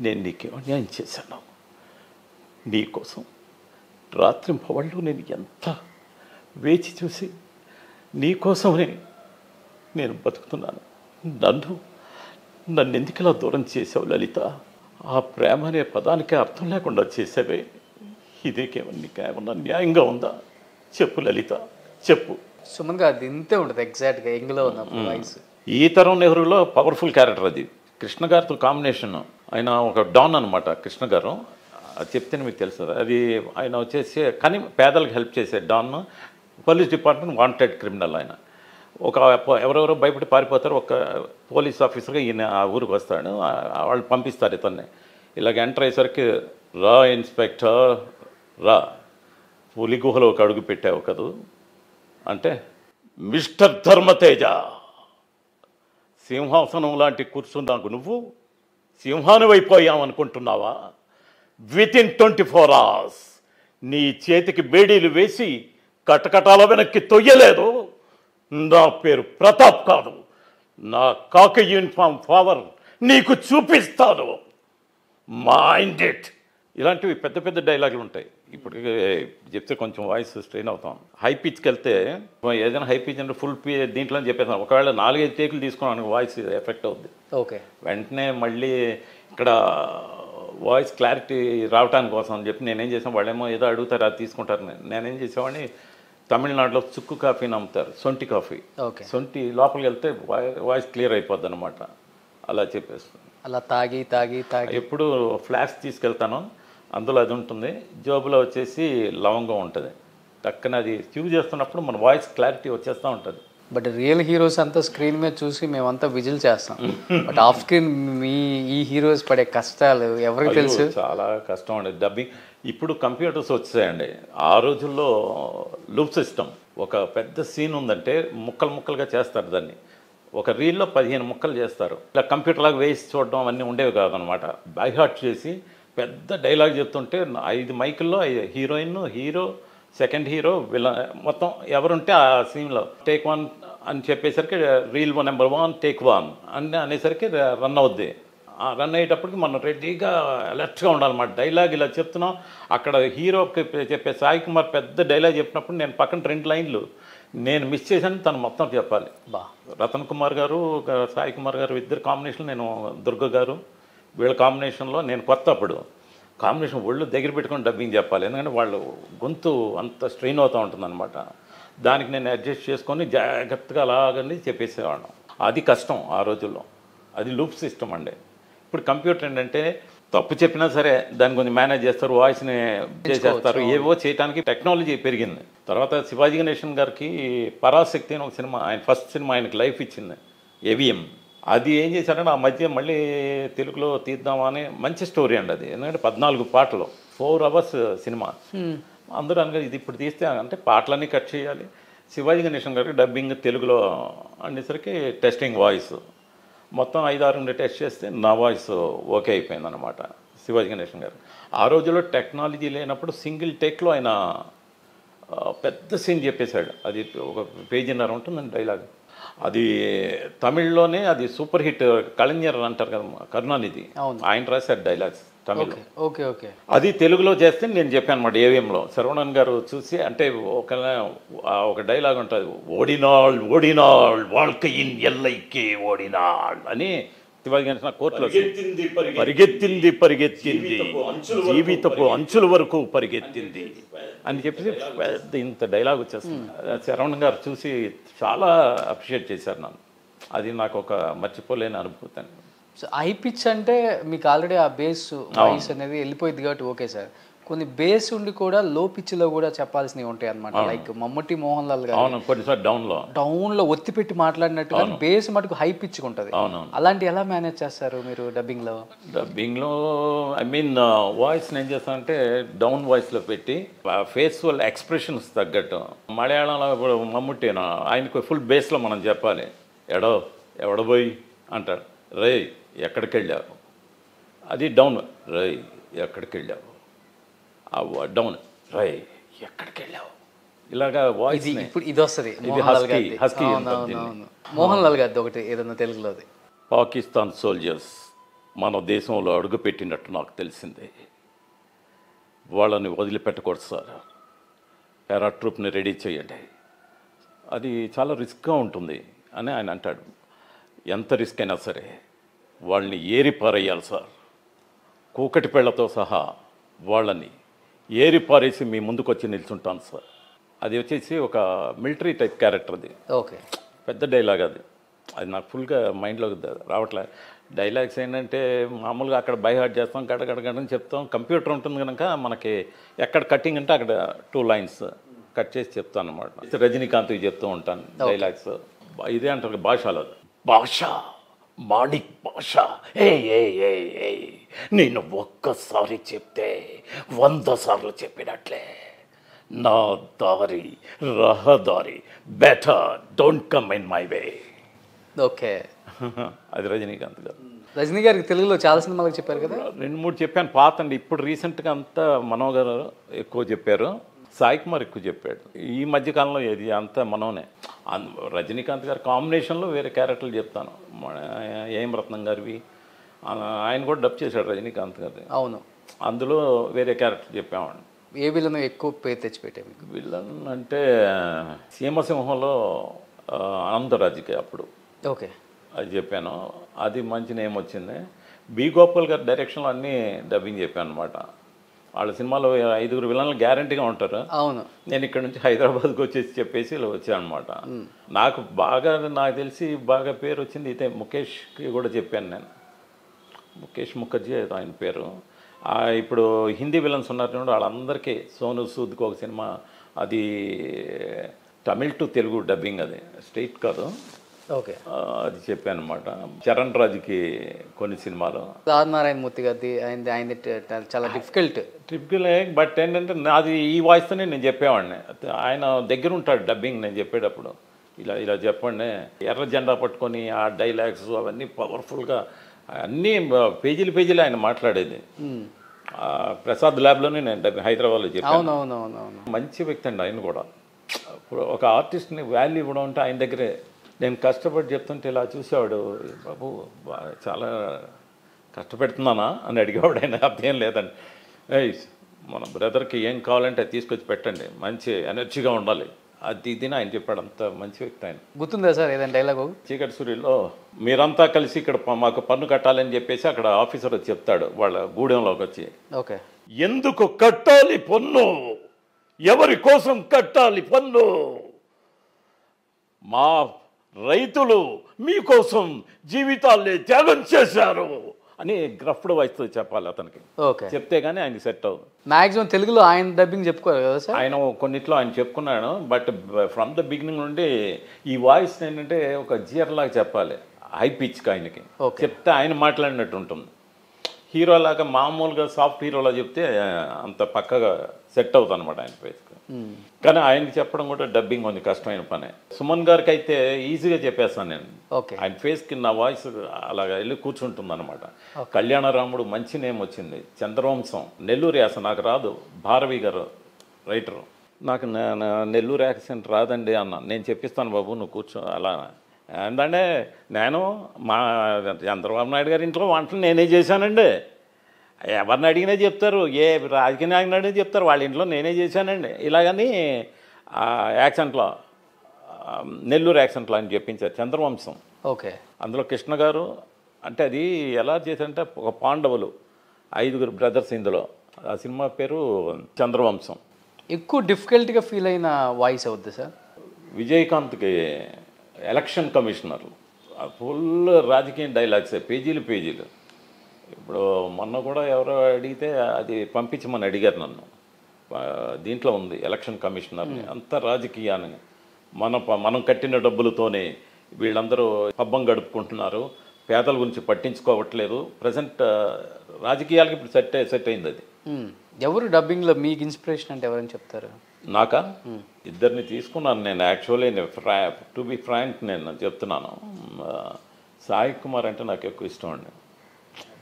నేను నీకేమో న్యాయం చేశాను, నీకోసం రాత్రింపవళ్ళు నేను ఎంత వేచి చూసి నీకోసమని నేను బతుకుతున్నాను. నన్ను ఎందుకు ఇలా దూరం చేసావు లలిత? ఆ ప్రేమ అనే పదానికి అర్థం లేకుండా చేసావే, నీకేమన్నా న్యాయంగా ఉందా? చెప్పు లలిత, చెప్పు. సుమన్ గారిది ఇంతే ఉంటుంది ఎగ్జాక్ట్గా ఎంగ్లో ఉన్నప్పుడు వాయిస్. ఈ తరం నెహ్రూలో పవర్ఫుల్ క్యారెక్టర్ అది. కృష్ణ గారితో కాంబినేషన్, ఆయన ఒక డాన్ అనమాట కృష్ణ గారు. అది చెప్తేనే మీకు తెలుసు. అది ఆయన వచ్చేసి కానీ పేదలకు హెల్ప్ చేసే don, police department wanted criminal. ఆయన ఒక ఎవరెవరో భయపడి పారిపోతారు, ఒక పోలీస్ ఆఫీసర్గా ఈయన ఆ ఊరికి వస్తాడు. వాళ్ళు పంపిస్తారు ఇతన్ని. ఇలాగ ఎంటర్ అయ్యేసరికి, రా ఇన్స్పెక్టర్ రా, పులి గుహలో ఒక అడుగు పెట్టావు కదూ అంటే, మిస్టర్ ధర్మతేజ, సింహాసనం లాంటి కూర్చున్నాకు నువ్వు సింహానువైపోయావనుకుంటున్నావా? వితిన్ 24 hours నీ చేతికి బేడీలు వేసి కటకటాల వెనక్కి తొయ్యలేదు. నా పేరు ప్రతాప్ కాదు, నా కాకి యూనిఫామ్ పవర్ నీకు చూపిస్తాను, మైండ్ ఇట్. ఇలాంటివి పెద్ద పెద్ద డైలాగులు ఉంటాయి. ఇప్పుడు చెప్తే కొంచెం వాయిస్ స్ట్రెయిన్ అవుతాం. హై పిచ్కి వెళ్తే ఏదైనా హై పిచ్ అంటే ఫుల్ దీంట్లో చెప్పేస్తాను. ఒకవేళ 4-5 టేకులు తీసుకున్నాను వాయిస్ ఎఫెక్ట్ అవుద్ది. ఓకే, వెంటనే మళ్ళీ ఇక్కడ వాయిస్ క్లారిటీ రావడానికి కోసం అని చెప్పి నేనేం చేసాను, వాళ్ళేమో ఏదో అడుగుతారు అది తీసుకుంటారు. నేనేం చేసేవాడిని, తమిళనాడులో చుక్కు కాఫీని అమ్ముతారు, సొంటి కాఫీ. ఓకే, సొంటి లోపలికి వెళ్తే వాయిస్ క్లియర్ అయిపోద్ది అనమాట. అలా చెప్పేస్తాను. అలా తాగి తాగి తాగి ఎప్పుడు ఫ్లాస్క్ తీసుకెళ్తాను, అందులో అది ఉంటుంది. జోబులో వచ్చేసి లవంగం ఉంటుంది. టక్కన అది ట్యూబ్ చేస్తున్నప్పుడు మన వాయిస్ క్లారిటీ వచ్చేస్తూ ఉంటుంది. బట్ రియల్ హీరోస్ అంతా స్క్రీన్ మీద చూసి మేమంతా విజిల్ చేస్తాం. బట్ ఆఫ్ స్క్రీన్ ఈ హీరోస్ పడే కష్టాలు ఎవరికి తెలుసు? చాలా కష్టం అండి డబ్బింగ్. ఇప్పుడు కంప్యూటర్స్ వచ్చాయండి. ఆ రోజుల్లో లూప్ సిస్టమ్. ఒక పెద్ద సీన్ ఉందంటే ముక్కలు ముక్కలుగా చేస్తారు దాన్ని. ఒక రీల్లో 15 ముక్కలు చేస్తారు. ఇలా కంప్యూటర్ లాగా వేసి చూడడం అవన్నీ ఉండేవి కాదనమాట. బై హార్ట్ చేసి పెద్ద డైలాగ్ చెప్తుంటే 5 మైకుల్లో హీరోయిన్, హీరో, సెకండ్ హీరో, మొత్తం ఎవరుంటే ఆ సీన్లో టేక్ 1 అని చెప్పేసరికి రీల్ నెంబర్ 1 టేక్ 1 అని అనేసరికి రన్ అవుద్ది. రన్ అయ్యేటప్పటికి మనం రెడీగా అలర్ట్గా ఉండాలన్నమాట. డైలాగ్ ఇలా చెప్తున్నాం, అక్కడ హీరోకి చెప్పే సాయి కుమార్ పెద్ద డైలాగ్ చెప్పినప్పుడు నేను పక్కన 2 లైన్లు నేను మిస్ చేశాను, తను మొత్తం చెప్పాలి. రతన్ కుమార్ గారు, సాయి కుమార్ గారు ఇద్దరు కాంబినేషన్, నేను దుర్గ గారు, వీళ్ళ కాంబినేషన్లో నేను కొత్త అప్పుడు కాంబినేషన్ ఒళ్ళు దగ్గర పెట్టుకొని డబ్బింగ్ చెప్పాలి. ఎందుకంటే వాళ్ళు గొంతు అంత స్ట్రెయిన్ అవుతూ ఉంటుందన్నమాట. దానికి నేను అడ్జస్ట్ చేసుకొని జాగ్రత్తగా అలాగని చెప్పేసేవాళ్ళం. అది కష్టం ఆ రోజుల్లో. అది లూప్ సిస్టమ్ అండి. ఇప్పుడు కంప్యూటర్ ఏంటంటే తప్పు చెప్పినా సరే దాన్ని కొంచెం మేనేజ్ చేస్తారు, వాయిస్ని చేసేస్తారు, ఏవో చేయడానికి టెక్నాలజీ పెరిగింది. తర్వాత శివాజీ గణేషన్ గారికి పరాశక్తి అని ఒక సినిమా, ఆయన ఫస్ట్ సినిమా ఆయనకి లైఫ్ ఇచ్చింది, ఏవిఎం. అది ఏం చేశారంటే ఆ మధ్య మళ్ళీ తెలుగులో తీద్దామని మంచి స్టోరీ అండి అది. ఎందుకంటే 14 పాటలు 4 అవర్స్ సినిమా. అందరూ అనగా ఇది ఇప్పుడు తీస్తే అంటే పాటలన్నీ కట్ చేయాలి. శివాజీ గణేశన్ గారికి డబ్బింగ్ తెలుగులో అనేసరికి టెస్టింగ్ వాయిస్ మొత్తం 5-6 టెస్ట్ చేస్తే నా వాయిస్ ఓకే అయిపోయింది అనమాట శివాజీ గణేశన్ గారు. ఆ రోజుల్లో టెక్నాలజీ లేనప్పుడు సింగిల్ టేక్లో ఆయన పెద్ద సీన్ చెప్పేశాడు. అది ఒక పేజీన్నర ఉంటుందండి డైలాగ్. అది తమిళ్లోనే అది సూపర్ హిట్. కళింజర్ అంటారు కదా కరుణానిధి, ఆయన రాశారు డైలాగ్స్ తమిళ్లో. Okay okay. అది తెలుగులో చేస్తే నేను చెప్పాను అనమాట ఏవిఎంలో. శరవణన్ గారు చూసి అంటే ఒక డైలాగ్ ఉంటుంది, ఓడినాళ్ ఓడినాళ్ வாழ்க்கையின் ఎల్లైకే ఓడినాళ్ అని శివాజీ గణేశన్ కోర్టులో పరిగెత్తింది పరిగెత్తింది జీవితపు అంచుల వరకు పరిగెత్తింది అని చెప్పేసి ఇంత డైలాగ్ వచ్చేస్తుంది. శరవణన్ గారు చూసి చాలా అప్రిషియేట్ చేశారు నన్ను. అది నాకు ఒక మర్చిపోలేని అనుభూతి అండి. సో హై పిచ్ అంటే మీకు ఆల్రెడీ ఆ బేస్ వాయిస్ అనేది వెళ్ళిపోయింది కాబట్టి ఓకే సార్. కొన్ని బేస్ ఉండి కూడా లో పిచ్లో కూడా చెప్పాల్సినవి ఉంటాయి అనమాట. లైక్ మమ్మటి మోహన్ లాల్ గారు కొన్నిసార్లు డౌన్లో ఒత్తి పెట్టి మాట్లాడినట్టు కానీ బేస్ మటుకు హై పిచ్ ఉంటుంది. అలాంటి ఎలా మేనేజ్ చేస్తారు మీరు డబ్బింగ్లో? ఐ మీన్ వాయిస్ ఏం చేస్తానంటే డౌన్ వాయిస్లో పెట్టి ఫేస్వల్ ఎక్స్ప్రెషన్స్ తగ్గట్టు. మలయాళంలో ఇప్పుడు మమ్ముట్టేనా ఆయనకు ఫుల్ బేస్లో మనం చెప్పాలి. ఎవడబోయి అంటాడు, రై ఎక్కడికి వెళ్ళావు, అది డౌన్, రై ఎక్కడికి వెళ్ళావు, డౌన్, రై ఎక్కడికి వెళ్ళావు, ఇలాగా వాయిస్ ఇప్పుడు ఇది వస్తుంది. మోహన్ లాల్ గారి ఒకటి ఏదన్నా తెలుగులోది. పాకిస్తాన్ సోల్జర్స్ మన దేశంలో అడుగుపెట్టినట్టు నాకు తెలిసిందే. వాళ్ళని వదిలిపెట్టకూడదు సార్, పారాట్రూప్ని రెడీ చేయండి, అది చాలా రిస్క్గా ఉంటుంది అని ఆయన అంటాడు. ఎంత రిస్క్ అయినా సరే వాళ్ళని ఏరిపారేయాలి సార్, కూకటి పెళ్లతో సహా వాళ్ళని ఏరిపారేసి మీ ముందుకు వచ్చి నిల్చుంటాను సార్. అది వచ్చేసి ఒక మిలిటరీ టైప్ క్యారెక్టర్. అది ఓకే, పెద్ద డైలాగ్. అది నాకు ఫుల్గా మైండ్లోకి రావట్లేదు. డైలాగ్స్ ఏంటంటే మామూలుగా అక్కడ బై హార్ట్ చేస్తాం, గడగడగడని చెప్తాం. కంప్యూటర్ ఉంటుంది కనుక మనకి ఎక్కడ కట్టింగ్ అంటే అక్కడ 2 లైన్స్ కట్ చేసి చెప్తాను అనమాట. రజనీకాంత్కి చెప్తూ ఉంటాను డైలాగ్స్. ఇదే అంటారు భాషలో, భాష మాణిక్ భాష, నేను ఒక్కసారి చెప్తే 100 సార్లు చెప్పినట్లే. నా దారి రహదారి, better don't come in my way. Okay, అది రజనీకాంత్ గారు. రజనీ గారికి తెలుగులో చాలా సినిమాలకు చెప్పారు కదా? 2-3 చెప్పాను పాత అండి. ఇప్పుడు రీసెంట్గా అంతా మనోహర్ ఎక్కువ చెప్పారు, సాయి కుమార్ ఎక్కువ చెప్పాడు. ఈ మధ్యకాలంలో ఇది అంతా మనోనే. రజనీకాంత్ గారి కాంబినేషన్లో వేరే క్యారెక్టర్లు చెప్తాను. ఏం రత్నం గారివి ఆయన కూడా డబ్ చేశాడు రజనీకాంత్ గారి. అవును, అందులో వేరే క్యారెక్టర్ చెప్పామండి. ఏ విలన్ ఎక్కువ పేరు తెచ్చిపెట్టే మీకు? విలన్ అంటే సీమసింహంలో అనంతరాజుకి అప్పుడు ఓకే అది చెప్పాను. అది మంచి నేమ్ వచ్చింది. బి గోపాల్ గారి డైరెక్షన్లో అన్నీ డబ్బింగ్ చెప్పాను అనమాట. వాళ్ళ సినిమాలో 5 విలన్లు గ్యారంటీగా ఉంటారు. అవును, నేను ఇక్కడ నుంచి హైదరాబాద్కి వచ్చేసి చెప్పేసి ఇలా వచ్చాను అనమాట. నాకు తెలిసి బాగా పేరు వచ్చింది అయితే ముఖేష్కి కూడా చెప్పాను నేను. ముఖేష్ ముఖర్జీ ఆయన పేరు. ఇప్పుడు హిందీ విలన్స్ ఉన్నారు వాళ్ళందరికీ. సోను సూద్కి ఒక సినిమా, అది తమిళ్ టు తెలుగు డబ్బింగ్, అది స్ట్రైట్ కాదు. ఓకే, అది చెప్పాను అనమాట. చరణ్ రాజుకి కొన్ని సినిమాలు. నారాయణ మూర్తి గారి ఆయన చాలా డిఫికల్ట్. బట్ ఏంటంటే నాది ఈ వాయిస్తోనే నేను చెప్పేవాడిని. ఆయన దగ్గర ఉంటాడు డబ్బింగ్ నేను చెప్పేటప్పుడు. ఇలా చెప్పండి, ఎర్ర జెండా పట్టుకొని ఆ డైలాగ్స్ అవన్నీ పవర్ఫుల్గా అన్నీ పేజీలు ఆయన మాట్లాడేది. ప్రసాద్ ల్యాబ్లోనే నేను హైదరాబాద్లో చెప్పాను. మంచి వ్యక్తి అండి ఆయన కూడా. ఒక ఆర్టిస్ట్ని వాల్యూ ఇవ్వడం అంటే ఆయన దగ్గరే. నేను కష్టపడి చెప్తుంటే ఇలా చూసేవాడు, బాబు చాలా కష్టపెడుతున్నానా అని అడిగేవాడు ఆయన. అర్థం లేదండి, మన బ్రదర్కి ఏం కావాలంటే తీసుకొచ్చి పెట్టండి, మంచి ఎనర్జీగా ఉండాలి, అది ఇదిని ఆయన చెప్పాడు. అంత మంచి వ్యక్తి ఆయన. గుర్తుందా సార్ ఏదైనా డైలాగ్? చీకటి సూర్యులో మీరంతా కలిసి ఇక్కడ మాకు పన్ను కట్టాలని చెప్పేసి అక్కడ ఆఫీసర్ వచ్చి చెప్తాడు వాళ్ళ గూడెంలోకి వచ్చి, ఓకే, ఎందుకు కట్టాలి పన్ను, ఎవరి కోసం కట్టాలి పన్ను, మా రైతులు మీకోసం జీవితాల్ని త్యాగం చేశారు అని గ్రఫ్డ్ వాయిస్తో చెప్పాలి అతనికి. ఓకే, చెప్తే కానీ ఆయనకి సెట్ అవుతుంది. మ్యాక్సిమం తెలుగులో ఆయన డబ్బింగ్ చెప్పుకోరు కదా సార్? ఆయన కొన్నిట్లో ఆయన చెప్పుకున్నాడు. బట్ ఫ్రమ్ ద బిగినింగ్ నుండి ఈ వాయిస్ ఏంటంటే ఒక జీఆర్ లాగా చెప్పాలి. హై పిచ్కి ఆయనకి Okay. చెప్తే ఆయన మాట్లాడినట్టు ఉంటుంది. హీరోలాగా మామూలుగా సాఫ్ట్ హీరోలా చెప్తే అంత పక్కగా సెట్ అవుతుంది అనమాట ఆయన ఫేస్కి. కానీ ఆయనకి చెప్పడం కూడా డబ్బింగ్ కొంచెం కష్టమైన పనే. సుమన్ గారికి అయితే ఈజీగా చెప్పేస్తాను నేను. ఓకే. ఆయన ఫేస్కి నా వాయిస్ అలాగా వెళ్ళి కూర్చుంటుంది అనమాట. కళ్యాణరాముడు మంచి నేమ్ వచ్చింది. చంద్రవంశం నెల్లూరు యాస నాకు రాదు. భారవి గారు రైటరు, నాకు నెల్లూరు యాక్సెంట్ రాదండి అన్న. నేను చెప్పిస్తాను బాబు నువ్వు కూర్చో అలా. ఏంటంటే నేను మా చంద్రబాబు నాయుడు గారి ఇంట్లో వంటలు నేనే చేశానండి. ఎవరిని అడిగినా చెప్తారు, ఏ రాజకీయ నాయకుని అడిగినా చెప్తారు వాళ్ళ ఇంట్లో నేనే చేశానండి ఇలాగని యాక్సెంట్లో, నెల్లూరు యాక్సెంట్లో అని చెప్పించారు చంద్రవంశం. ఓకే. అందులో కృష్ణ గారు అంటే అది ఎలా చేశారంటే ఒక పాండవులు 5 బ్రదర్స్ ఇందులో. ఆ సినిమా పేరు చంద్రవంశం. ఎక్కువ డిఫికల్ట్గా ఫీల్ అయిన వాయిస్ అవుద్ది సార్? విజయకాంత్కి ఎలక్షన్ కమిషనర్ ఫుల్ రాజకీయ డైలాగ్సే, పేజీలు. ఇప్పుడు మొన్న కూడా ఎవరో అడిగితే అది పంపించమని అడిగారు నన్ను. దీంట్లో ఉంది ఎలక్షన్ కమిషనర్ని. అంత రాజకీయాన్ని మనం కట్టిన డబ్బులతోనే వీళ్ళందరూ పబ్బం గడుపుకుంటున్నారు, పేదల గురించి పట్టించుకోవట్లేదు. ప్రజెంట్ రాజకీయాలకి ఇప్పుడు సెట్ అయింది అది. ఎవరు డబ్బింగ్లో మీకు ఇన్స్పిరేషన్ అంటే ఎవరని చెప్తారు? నాకా ఇద్దరిని తీసుకున్నాను నేను. యాక్చువల్లీ టు బి ఫ్రాంక్ నేను చెప్తున్నాను, సాయి కుమార్ అంటే నాకు ఎక్కువ ఇష్టం అండి.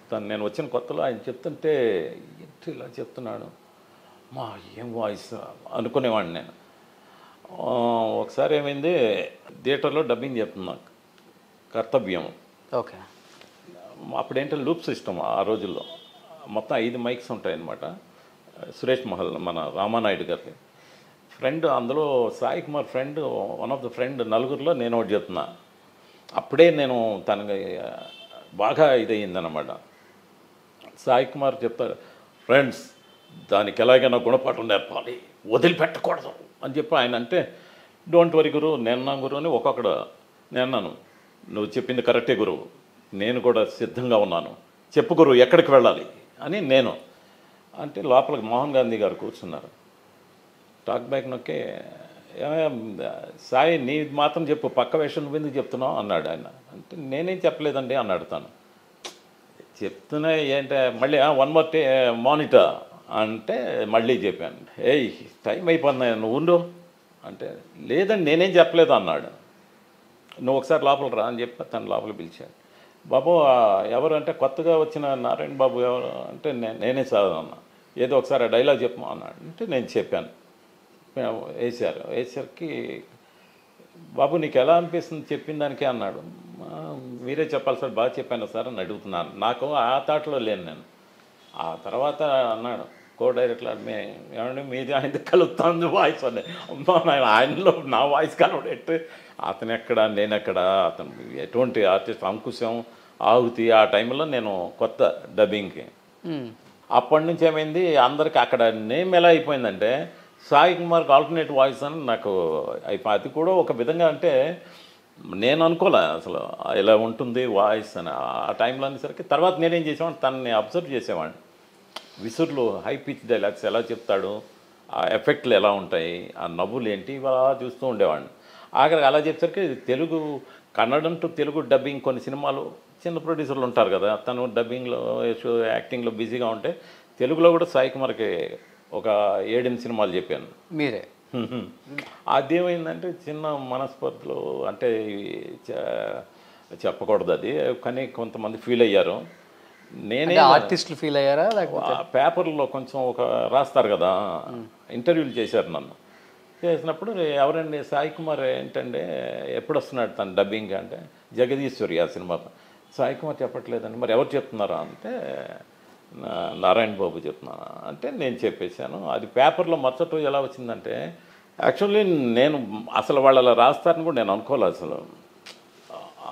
తను నేను వచ్చిన కొత్తలో ఆయన చెప్తుంటే ఏంటి ఇలా చెప్తున్నాడు, మా ఏం వాయిస్ అనుకునేవాడిని నేను. ఒకసారి ఏమైంది, థియేటర్లో డబ్బింగ్ చెప్తున్నా కర్తవ్యం. ఓకే. అప్పుడేంటే లూప్ సిస్టమ్ ఆ రోజుల్లో మొత్తం 5 మైక్స్ ఉంటాయన్నమాట. సురేష్ మహల్ మన రామానాయుడు గారి ఫ్రెండ్, అందులో Sai Kumar friend, one of the friend, నలుగురిలో నేను ఒకటి చెప్తున్నా. అప్పుడే నేను తనకి బాగా ఇదయ్యిందనమాట. సాయి కుమార్ చెప్తాడు, ఫ్రెండ్స్ దానికి ఎలాగైనా గుణపాఠం నేర్పాలి, వదిలిపెట్టకూడదు అని చెప్పి ఆయన అంటే, డోంట్ వరీ గురు, నేన్నా గురు అని ఒక్కొక్కడు. నేన్నాను, నువ్వు చెప్పింది కరెక్టే గురువు, నేను కూడా సిద్ధంగా ఉన్నాను, చెప్పు గురువు ఎక్కడికి వెళ్ళాలి అని నేను అంటే. లోపలికి మోహన్ గాంధీ గారు కూర్చున్నారు. టాక్ బ్యాక్ నొక్కే, సాయి నీ మాత్రం చెప్పు, పక్క వేషం నువ్వు ఎందుకు చెప్తున్నావు అన్నాడు ఆయన. అంటే నేనేం చెప్పలేదండి అన్నాడు తను. చెప్తున్నా ఏంటంటే మళ్ళీ 1 more మానిటర్ అంటే మళ్ళీ చెప్పాను, ఏయ్ టైం అయిపోయింది నువ్వు ఉండు అంటే, లేదండి నేనేం చెప్పలేదు అన్నాడు. నువ్వు ఒకసారి లోపలికి రా అని చెప్పి తను లోపలికి పిలిచాడు. బాబు ఎవరు అంటే, కొత్తగా వచ్చిన నారాయణ బాబు ఎవరు అంటే, నేనే సార్ అన్న. ఏదో ఒకసారి ఆ డైలాగ్ చెప్పు అన్నాడు. అంటే నేను చెప్పాను. వేసారికి బాబు నీకు ఎలా అనిపిస్తుంది చెప్పిన దానికే అన్నాడు. మీరే చెప్పాలి సార్, బాగా చెప్పాను సార్ అని అడుగుతున్నాను. నాకు ఆ థాట్లో లేను నేను. ఆ తర్వాత అన్నాడు డైరెక్టర్, ఏమంటే మీది ఆయన కలుగుతుంది వాయిస్ అని. ఆయనలో నా వాయిస్ కలవడెట్టు, అతను ఎక్కడ నేనెక్కడ, అతను ఎటువంటి ఆర్టిస్ట్, అంకుశం, ఆహుతి. ఆ టైంలో నేను కొత్త డబ్బింగ్కి. అప్పటి నుంచి ఏమైంది, అందరికి అక్కడ నేమ్ ఎలా అయిపోయిందంటే సాయి కుమార్కి ఆల్టర్నేట్ వాయిస్ అని నాకు అది కూడా ఒక విధంగా అంటే నేను అనుకోలే అసలు ఇలా ఉంటుంది వాయిస్ అని. ఆ టైంలో అనేసరికి తర్వాత నేనేం చేసేవాడిని, తనని అబ్జర్వ్ చేసేవాడిని. విసురులు, హై పిచ్ డైలాగ్స్ ఎలా చెప్తాడు, ఆ ఎఫెక్ట్లు ఎలా ఉంటాయి, ఆ నవ్వులు ఏంటి, అలా చూస్తూ ఉండేవాడిని. ఆఖరికి అలా చెప్పేసరికి తెలుగు, కన్నడం టు తెలుగు డబ్బింగ్ కొన్ని సినిమాలు చిన్న ప్రొడ్యూసర్లు ఉంటారు కదా, తను డబ్బింగ్లో యాక్టింగ్లో బిజీగా ఉంటే తెలుగులో కూడా సాయి కుమార్కి ఒక 7-8 సినిమాలు చెప్పాను. మీరే? అదేమైందంటే చిన్న మనస్పర్ధలు అంటే చెప్పకూడదు అది, కానీ కొంతమంది ఫీల్ అయ్యారు. నేనే ఆర్టిస్టులు ఫీల్ అయ్యారా? లేకపోతే పేపర్లో కొంచెం ఒక రాస్తారు కదా, ఇంటర్వ్యూలు చేశారు నన్ను. చేసినప్పుడు ఎవరండి సాయి కుమార్ ఏంటంటే ఎప్పుడు వస్తున్నాడు తను డబ్బింగ్ అంటే, జగదీశ్వరి ఆ సినిమా. సాయి కుమార్ చెప్పట్లేదండి, మరి ఎవరు చెప్తున్నారా అంటే, నారాయణ బాబు చెప్తున్నాను అంటే నేను చెప్పేశాను. అది పేపర్లో మరుసటి రోజు ఎలా వచ్చిందంటే, యాక్చువల్లీ నేను అసలు వాళ్ళు అలా రాస్తారని కూడా నేను అనుకోలేదు అసలు.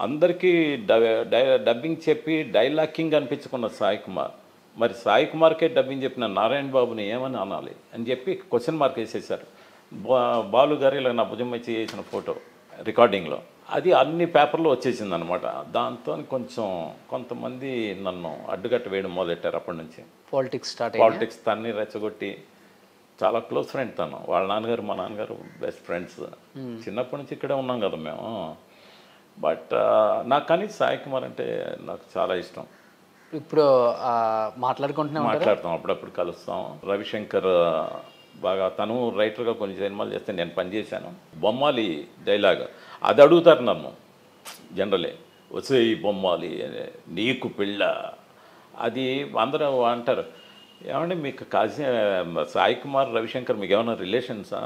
అందరికీ డబ్బింగ్ చెప్పి డైలాకింగ్ అనిపించుకున్న సాయి కుమార్, మరి సాయి కుమార్కే డబ్బింగ్ చెప్పిన నారాయణ బాబుని ఏమని అనాలి అని చెప్పి క్వశ్చన్ మార్క్ వేసేసారు. బాలు గారు ఇలా నా భుజం వచ్చి చేసిన ఫోటో రికార్డింగ్లో అది అన్ని పేపర్లో వచ్చేసింది అనమాట. దాంతో కొంచెం కొంతమంది నన్ను అడ్డుకట్ట వేయడం మొదలెట్టారు. అప్పటి నుంచి పాలిటిక్స్ తన్ని రెచ్చగొట్టి, చాలా క్లోజ్ ఫ్రెండ్ తను. వాళ్ళ నాన్నగారు మా నాన్నగారు బెస్ట్ ఫ్రెండ్స్. చిన్నప్పటి నుంచి ఇక్కడే ఉన్నాం కదా మేము. బట్ నాకు కానీ సాయి కుమార్ అంటే నాకు చాలా ఇష్టం. ఇప్పుడు మాట్లాడుకుంటున్నాం, మాట్లాడతాం, అప్పుడప్పుడు కలుస్తాం. రవిశంకర్ బాగా తను రైటర్గా కొన్ని సినిమాలు చేస్తే నేను పనిచేశాను. బొమ్మాలి డైలాగ్ అది అడుగుతారు నన్ను జనరలే, వసే బొమ్మాలి నీకు పిల్ల, అది అందరూ అంటారు. ఏమంటే మీకు సాయి కుమార్ రవిశంకర్ మీకు ఏమైనా రిలేషన్సా?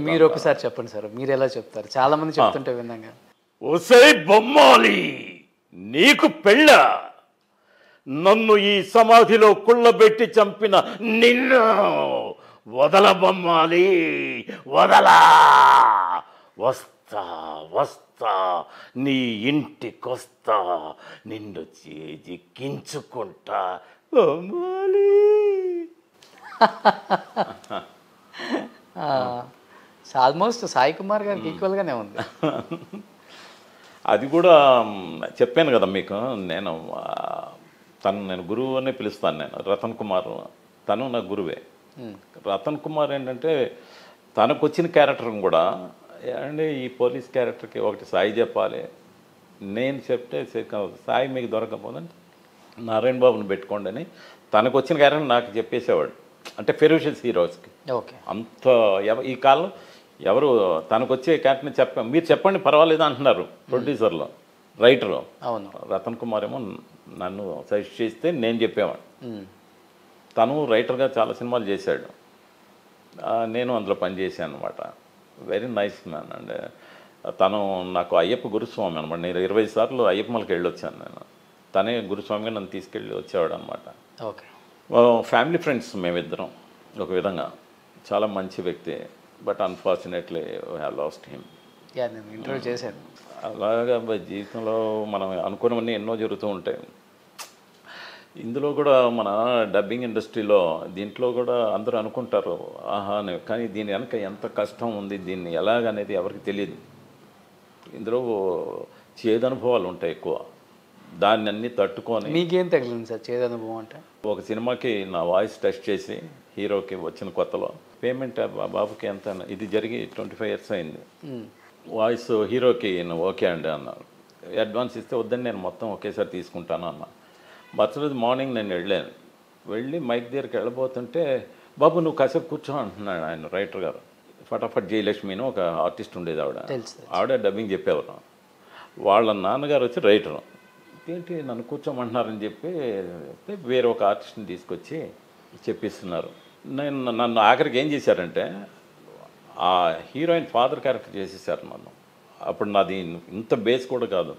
మీరు ఒకసారి చెప్పండి సార్, మీరు ఎలా చెప్తారు? చాలా మంది చెప్తుంటే విన్నాగా. వసే బొమ్మాలి నీకు పెళ్ళ, నన్ను ఈ సమాధిలో కుళ్ళబెట్టి చంపిన నిన్ను వదల బొమ్మాలి, వదలా, వస్తా వస్తా నీ ఇంటికొస్తా, నిన్ను చేజిక్కించుకుంటా బొమ్మాలి. ఆల్మోస్ట్ సాయి కుమార్ గారికి ఈక్వల్గానే ఉంది. అది కూడా చెప్పాను కదా మీకు, నేను గురువు అని పిలుస్తాను. నేను రతన్ కుమార్, తను నా గురువే. రతన్ కుమార్ ఏంటంటే తనకు వచ్చిన క్యారెక్టర్ని కూడా అంటే ఈ పోలీస్ క్యారెక్టర్కి ఒకటి సాయి చెప్పాలి, నేను చెప్తే సాయి మీకు దొరకపోదంటే నారాయణ బాబుని పెట్టుకోండి అని తనకు వచ్చిన క్యారెక్టర్ నాకు చెప్పేసేవాడు. అంటే ఫెరోషియస్ హీరోస్కి ఓకే అంత ఈ కాలం ఎవరు తనకు వచ్చే క్యారెక్టర్ని మీరు చెప్పండి పర్వాలేదు అంటున్నారు ప్రొడ్యూసర్లో, రైటరు. అవును, రతన్ కుమార్ ఏమో నన్ను సజెస్ట్ చేస్తే నేను చెప్పేవాడు. తను రైటర్గా చాలా సినిమాలు చేశాడు, నేను అందులో పనిచేశాను అనమాట. Very nice man. అండ్ తను నాకు అయ్యప్ప గురుస్వామి అనమాట. నేను 20 సార్లు అయ్యప్ప మలకి వెళ్ళొచ్చాను. నేను తనే గురుస్వామిగా నన్ను తీసుకెళ్ళి వచ్చేవాడు అనమాట. ఓకే, ఫ్యామిలీ ఫ్రెండ్స్ మేమిద్దరం ఒక విధంగా. చాలా మంచి వ్యక్తి, but unfortunately have lost him. నేను ఇంటర్వ్యూ చేశాను. అలాగా జీవితంలో మనం అనుకున్నవన్నీ ఎన్నో జరుగుతూ ఉంటాయి. ఇందులో కూడా మన డబ్బింగ్ ఇండస్ట్రీలో దీంట్లో కూడా అందరూ అనుకుంటారు ఆహా అని, కానీ దీని వెనక ఎంత కష్టం ఉంది, దీన్ని ఎలాగనేది ఎవరికి తెలియదు. ఇందులో చేదనుభవాలు ఉంటాయి ఎక్కువ, దాన్ని అన్నీ తట్టుకొని. మీకేం తగిలింది సార్ చేదనుభవం అంటే? ఒక సినిమాకి నా వాయిస్ టెస్ట్ చేసి హీరోకి వచ్చిన కొత్తలో పేమెంట్ బాబుకి ఎంత, ఇది జరిగి 25 years అయింది. వాయిస్ హీరోకి ఓకే అండి అన్నారు. అడ్వాన్స్ ఇస్తే వద్దని నేను మొత్తం ఒకేసారి తీసుకుంటాను అన్నా. మరుసటి మార్నింగ్ నేను వెళ్ళి మైక్ దగ్గరికి వెళ్ళబోతుంటే బాబు నువ్వు కాసేపు కూర్చో అంటున్నాడు ఆయన రైటర్ గారు. ఫటాఫట్ జయలక్ష్మిని ఒక ఆర్టిస్ట్ ఉండేది, ఆవిడ డబ్బింగ్ చెప్పేవారు. వాళ్ళ నాన్నగారు వచ్చి రైటరు. ఏంటి నన్ను కూర్చోమంటున్నారని చెప్పి వేరే ఒక ఆర్టిస్ట్ని తీసుకొచ్చి చెప్పిస్తున్నారు. నన్ను ఆఖరికి ఏం చేశారంటే ఆ హీరోయిన్ ఫాదర్ క్యారెక్టర్ చేసేసారు నన్ను. అప్పుడు నాది ఇంత బేస్ కూడా కాదు,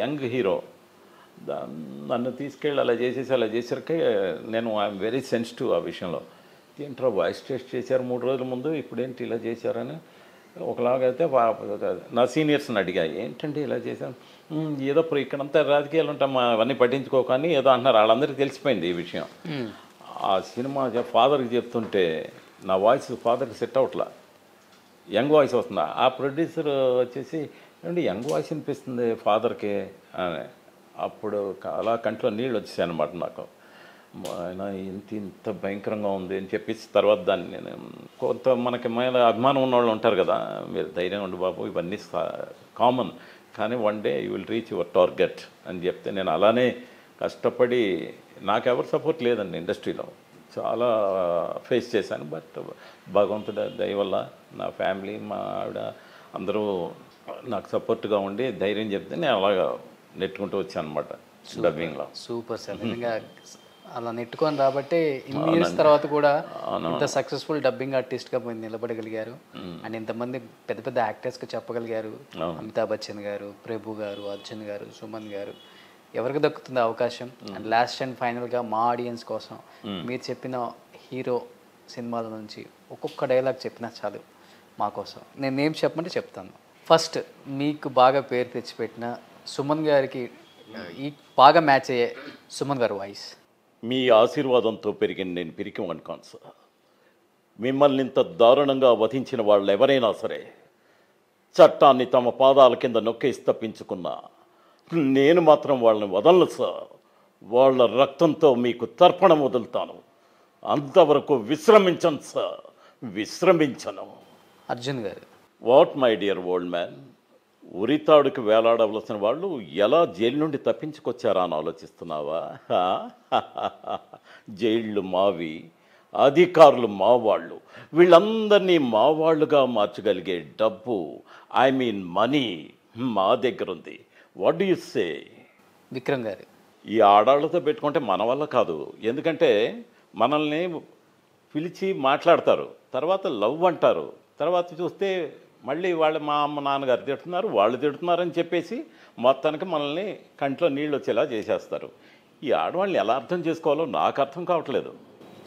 యంగ్ హీరో. నన్ను తీసుకెళ్ళి అలా చేసేసరికి నేను ఐఎమ్ వెరీ సెన్సిటివ్ ఆ విషయంలో. ఏంట్రా వాయిస్ టెస్ట్ చేశారు 3 రోజుల ముందు, ఇప్పుడు ఏంటి ఇలా చేశారని ఒకలాగైతే నా సీనియర్స్ని అడిగా, ఏంటంటే ఇలా చేశాను. ఏదో ఇక్కడంతా రాజకీయాలు ఉంటాం అవన్నీ పట్టించుకోకని ఏదో అంటున్నారు. వాళ్ళందరికీ తెలిసిపోయింది ఈ విషయం. ఆ సినిమా ఫాదర్కి చెప్తుంటే నా వాయిస్ ఫాదర్కి సెట్ అవట్లా, యంగ్ వాయిస్ వస్తుందా. ఆ ప్రొడ్యూసర్ వచ్చేసి ఏమంటే యంగ్ వాయిస్ అనిపిస్తుంది ఫాదర్కి అని. అప్పుడు అలా కంట్లో నీళ్ళు వచ్చేసాయి అనమాట నాకు. ఆయన ఇంత భయంకరంగా ఉంది అని చెప్పేసి తర్వాత దాన్ని నేను కొంత మనకి మీద అభిమానం ఉన్న వాళ్ళు ఉంటారు కదా, మీరు ధైర్యం ఉండి బాబు ఇవన్నీ కామన్, కానీ one day you will reach your target అని చెప్తే నేను అలానే కష్టపడి, నాకెవరు సపోర్ట్ లేదండి ఇండస్ట్రీలో, చాలా ఫేస్ చేశాను. బట్ భగవంతుడి దయ వల్ల నా ఫ్యామిలీ మా ఆవిడ అందరూ నాకు సపోర్ట్గా ఉండి ధైర్యం చెప్తే నేను అలాగా నెట్టుకుంటూ వచ్చాను అనమాట డబ్బింగ్లో. సూపర్ సార్, నిజంగా అలా నెట్టుకొని రాబట్టే ఇన్ని ఇయర్స్ తర్వాత కూడా ఇంత సక్సెస్ఫుల్ డబ్బింగ్ ఆర్టిస్ట్గా పోయి నిలబడగలిగారు. అండ్ ఇంతమంది పెద్ద పెద్ద యాక్టర్స్కి చెప్పగలిగారు. అమితాబ్ బచ్చన్ గారు, ప్రభు గారు, అర్జున్ గారు, సుమన్ గారు, ఎవరికి దక్కుతుంది అవకాశం? అండ్ లాస్ట్ అండ్ ఫైనల్గా మా ఆడియన్స్ కోసం మీరు చెప్పిన హీరో సినిమాల నుంచి ఒక్కొక్క డైలాగ్ చెప్పినా చాలు మా కోసం. నేను ఏం చెప్పమంటే చెప్తాను. ఫస్ట్ మీకు బాగా పేరు తెచ్చిపెట్టిన సుమన్ గారికి ఈ బాగా మ్యాచ్ అయ్యే సుమన్ గారు వాయిస్. మీ ఆశీర్వాదంతో పెరిగిన నేను పిరికివాడిని కాను సార్. మిమ్మల్ని ఇంత దారుణంగా వధించిన వాళ్ళు ఎవరైనా సరే చట్టాన్ని తమ పాదాల కింద నొక్కేసి తప్పించుకున్నా నేను మాత్రం వాళ్ళని వదలను సార్. వాళ్ళ రక్తంతో మీకు తర్పణం వదులుతాను. అంతవరకు విశ్రమించను సార్, విశ్రమించను. Arjun garu. What my dear old man, ఉరితాడుకి వేలాడవలసిన వాళ్ళు ఎలా జైలు నుండి తప్పించుకొచ్చారా అని ఆలోచిస్తున్నావా? జైళ్ళు మావి, అధికారులు మావాళ్ళు. వీళ్ళందరినీ మావాళ్ళుగా మార్చగలిగే డబ్బు, ఐ మీన్ మనీ, మా దగ్గర ఉంది. What do you say? Vikram గారు, ఈ ఆడాళ్ళతో పెట్టుకుంటే మన వల్ల కాదు. ఎందుకంటే మనల్ని పిలిచి మాట్లాడతారు, తర్వాత లవ్ అంటారు, తర్వాత చూస్తే మళ్ళీ వాళ్ళు మా అమ్మ నాన్నగారు తిడుతున్నారు, వాళ్ళు తిడుతున్నారని చెప్పేసి మొత్తానికి మనల్ని కంట్లో నీళ్ళు వచ్చేలా చేసేస్తారు. ఈ ఆడవాళ్ళని ఎలా అర్థం చేసుకోవాలో నాకు అర్థం కావట్లేదు.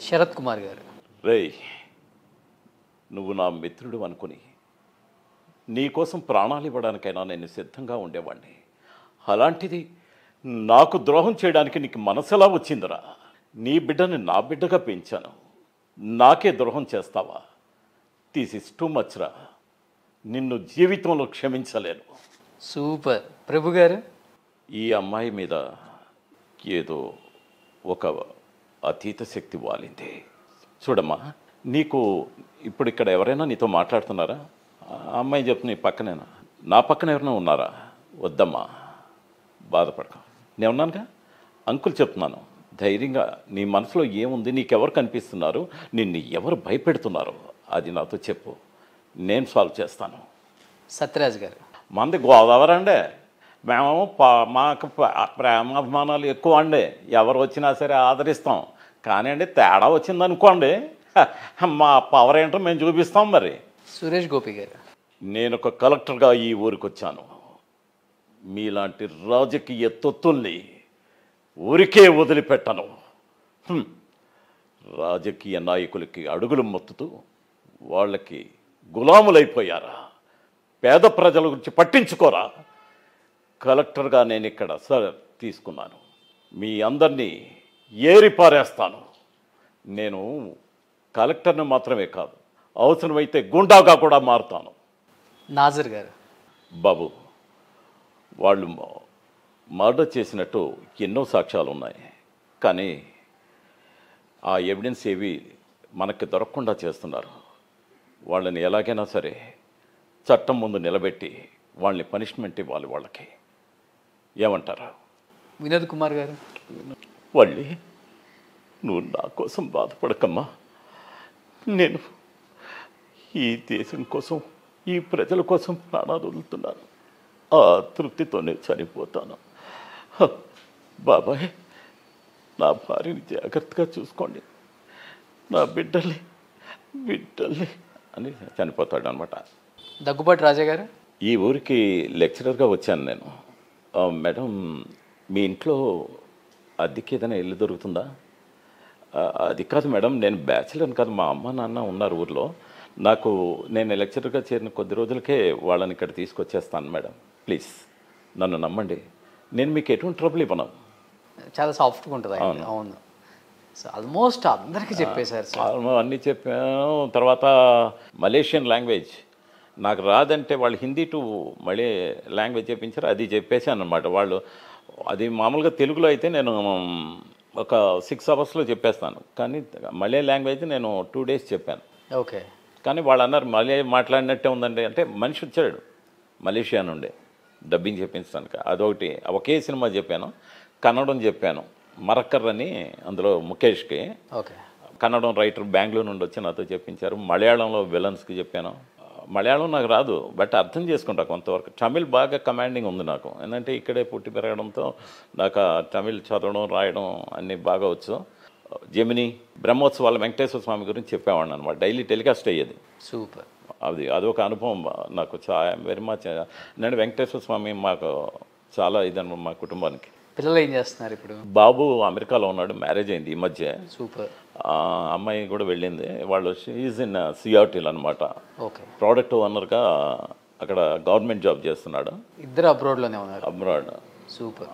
శరత్ కుమార్ గారు, రేయ్, నువ్వు నా మిత్రుడు అనుకుని నీకోసం ప్రాణాలు ఇవ్వడానికైనా నేను సిద్ధంగా ఉండేవాడిని. అలాంటిది నాకు ద్రోహం చేయడానికి నీకు మనసెలా వచ్చిందిరా? నీ బిడ్డని నా బిడ్డగా పెంచాను, నాకే ద్రోహం చేస్తావా? దిస్ ఇస్ టూ మచ్ రా. నిన్ను జీవితంలో క్షమించలేను. సూపర్. ప్రభు గారు, ఈ అమ్మాయి మీద ఏదో ఒక అతీత శక్తి వాలింది. చూడమ్మా, నీకు ఇప్పుడు ఇక్కడ ఎవరైనా నీతో మాట్లాడుతున్నారా? ఆ అమ్మాయి చెప్తున్నా, నీ పక్కనేనా? నా పక్కన ఎవరైనా ఉన్నారా? వద్దమ్మా, బాధపడక. నేను ఉన్నానుగా. అంకుల్ చెప్తున్నాను, ధైర్యంగా నీ మనసులో ఏముంది, నీకెవరు కనిపిస్తున్నారు, నిన్ను ఎవరు భయపెడుతున్నారు, అది నాతో చెప్పు, నేను సాల్వ్ చేస్తాను. సత్యరాజ్ గారు, మనది గోదావరి అండి. మేము మాకు ప్రేమాభిమానాలు ఎక్కువ అండి. ఎవరు వచ్చినా సరే ఆదరిస్తాం. కానీ అండి తేడా వచ్చిందనుకోండి, మా పవర్ ఏంటో మేము చూపిస్తాం. మరి సురేష్ గోపి గారు, నేను ఒక కలెక్టర్గా ఈ ఊరికి వచ్చాను. మీలాంటి రాజకీయ తొత్తుల్ని ఊరికే వదిలిపెట్టను. రాజకీయ నాయకులకి అడుగులు మొత్తుతూ వాళ్ళకి గులాములైపోయారా? పేద ప్రజల గురించి పట్టించుకోరా? కలెక్టర్గా నేను ఇక్కడ తీసుకున్నాను. మీ అందరినీ ఏరిపారేస్తాను. నేను కలెక్టర్ని మాత్రమే కాదు, అవసరమైతే గుండాగా కూడా మారుతాను. నాజర్ గారు, బాబు, వాళ్ళు మర్డర్ చేసినట్టు ఎన్నో సాక్ష్యాలు ఉన్నాయి. కానీ ఆ ఎవిడెన్స్ ఏవి మనకి దొరకకుండా చేస్తున్నారు. వాళ్ళని ఎలాగైనా సరే చట్టం ముందు నిలబెట్టి వాళ్ళని పనిష్మెంట్ ఇవ్వాలి. వాళ్ళకి ఏమంటారు? వినోద్ కుమార్ గారు, వాళ్ళి, నువ్వు నా కోసం బాధపడకమ్మా. నేను ఈ దేశం కోసం, ఈ ప్రజల కోసం ప్రాణాలు వదులుతున్నాను. ఆ తృప్తితోనే చనిపోతాను. బాబాయ్, నా భార్యని జాగ్రత్తగా చూసుకోండి, నా బిడ్డల్ని అని చనిపోతాడు అనమాట. దగ్గుబాటి రాజా గారు, ఈ ఊరికి లెక్చరర్గా వచ్చాను నేను. మేడం, మీ ఇంట్లో అద్దెకి ఏదైనా ఇల్లు దొరుకుతుందా? అది కాదు మేడం, నేను బ్యాచిలర్ని కాదు, మా అమ్మ నాన్న ఉన్నారు ఊర్లో. నేను లెక్చరర్గా చేరిన కొద్ది రోజులకే వాళ్ళని ఇక్కడ తీసుకొచ్చేస్తాను మేడం. ప్లీజ్ నన్ను నమ్మండి, నేను మీకు ఎటువంటి ట్రబుల్ ఇవ్వను. చాలా సాఫ్ట్గా ఉంటుంది. అవును, ఆల్మోస్ట్ అందరికీ చెప్పేశారు సార్. అన్నీ చెప్పాను. తర్వాత మలేషియన్ లాంగ్వేజ్ నాకు రాదంటే వాళ్ళు హిందీ టు మళ్ళీ లాంగ్వేజ్ చెప్పించారు, అది చెప్పేశాను అనమాట. వాళ్ళు అది మామూలుగా తెలుగులో అయితే నేను ఒక 6 అవర్స్లో చెప్పేస్తాను, కానీ మలే లాంగ్వేజ్ నేను 2 days చెప్పాను. ఓకే. కానీ వాళ్ళు అన్నారు మలే మాట్లాడినట్టే ఉందండి. అంటే మనిషి వచ్చాడు మలేషియా నుండి డబ్బింగ్ చెప్పించడానికి. అదొకటి. ఒకే సినిమా చెప్పాను. కన్నడం చెప్పాను, మరక్కర్ అని, అందులో ముఖేష్కి. ఓకే. కన్నడం రైటర్ బెంగళూరు నుండి వచ్చి నాతో చెప్పించారు. మలయాళంలో విలన్స్కి చెప్పాను. మలయాళం నాకు రాదు, బట్ అర్థం చేసుకుంటా కొంతవరకు. తమిళ్ బాగా కమాండింగ్ ఉంది నాకు, ఎందుకంటే ఇక్కడే పుట్టి పెరగడంతో నాకు తమిళ్ చదవడం రాయడం అన్నీ బాగా వచ్చు. జెమిని బ్రహ్మోత్సవాల వెంకటేశ్వర స్వామి గురించి చెప్పేవాడిని అనమాట. డైలీ టెలికాస్ట్ అయ్యేది. సూపర్. అదొక అనుభవం నాకు వెరీ మచ్. నేను వెంకటేశ్వర స్వామి మాకు చాలా ఇదన్నమాట మా కుటుంబానికి. పిల్లలు ఏం చేస్తున్నారు ఇప్పుడు? బాబు అమెరికాలో ఉన్నాడు, మ్యారేజ్ అయింది ఈ మధ్య. సూపర్. అమ్మాయి కూడా వెళ్ళింది. వాళ్ళు ఈజ్ ఇన్ సిఆర్టీల్ అనమాట. ఓకే. ప్రోడక్ట్ ఓనర్గా అక్కడ గవర్నమెంట్ జాబ్ చేస్తున్నాడు. ఇద్దరు అబ్రాడ్లోనే ఉన్నారు. అబ్రాడ్. సూపర్.